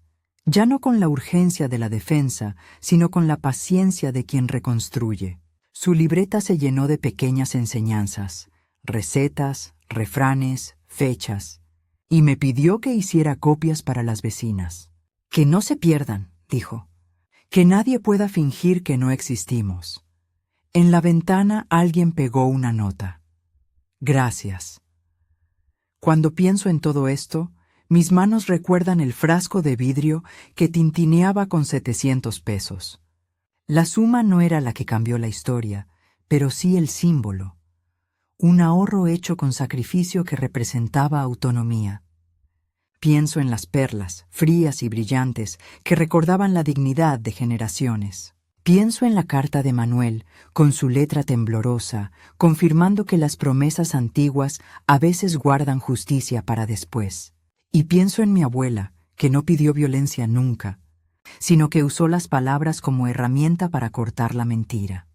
ya no con la urgencia de la defensa, sino con la paciencia de quien reconstruye. Su libreta se llenó de pequeñas enseñanzas, recetas, refranes, fechas, y me pidió que hiciera copias para las vecinas. «Que no se pierdan», dijo, «que nadie pueda fingir que no existimos». En la ventana alguien pegó una nota. «Gracias». Cuando pienso en todo esto, mis manos recuerdan el frasco de vidrio que tintineaba con 700 pesos. La suma no era la que cambió la historia, pero sí el símbolo. Un ahorro hecho con sacrificio que representaba autonomía. Pienso en las perlas, frías y brillantes, que recordaban la dignidad de generaciones. Pienso en la carta de Manuel, con su letra temblorosa, confirmando que las promesas antiguas a veces guardan justicia para después. Y pienso en mi abuela, que no pidió violencia nunca, sino que usó las palabras como herramienta para cortar la mentira.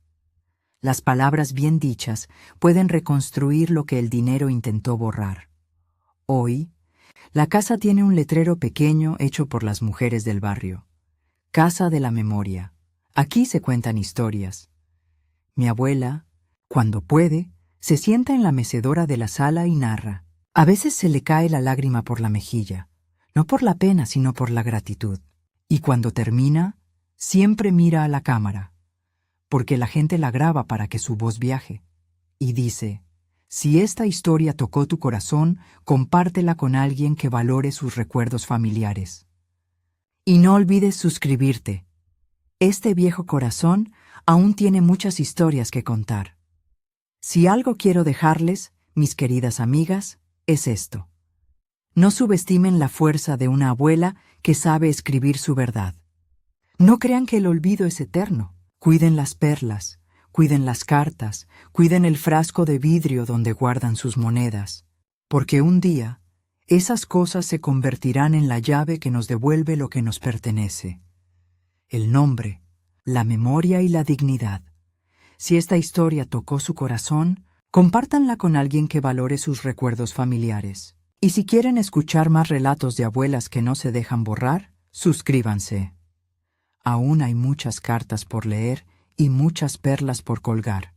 Las palabras bien dichas pueden reconstruir lo que el dinero intentó borrar. Hoy, la casa tiene un letrero pequeño hecho por las mujeres del barrio. Casa de la Memoria. Aquí se cuentan historias. Mi abuela, cuando puede, se sienta en la mecedora de la sala y narra. A veces se le cae la lágrima por la mejilla, no por la pena, sino por la gratitud. Y cuando termina, siempre mira a la cámara, porque la gente la graba para que su voz viaje. Y dice: «Si esta historia tocó tu corazón, compártela con alguien que valore sus recuerdos familiares. Y no olvides suscribirte. Este viejo corazón aún tiene muchas historias que contar». Si algo quiero dejarles, mis queridas amigas, es esto. No subestimen la fuerza de una abuela que sabe escribir su verdad. No crean que el olvido es eterno. Cuiden las perlas, cuiden las cartas, cuiden el frasco de vidrio donde guardan sus monedas, porque un día esas cosas se convertirán en la llave que nos devuelve lo que nos pertenece. El nombre, la memoria y la dignidad. Si esta historia tocó su corazón, compártanla con alguien que valore sus recuerdos familiares. Y si quieren escuchar más relatos de abuelas que no se dejan borrar, suscríbanse. Aún hay muchas cartas por leer y muchas perlas por colgar.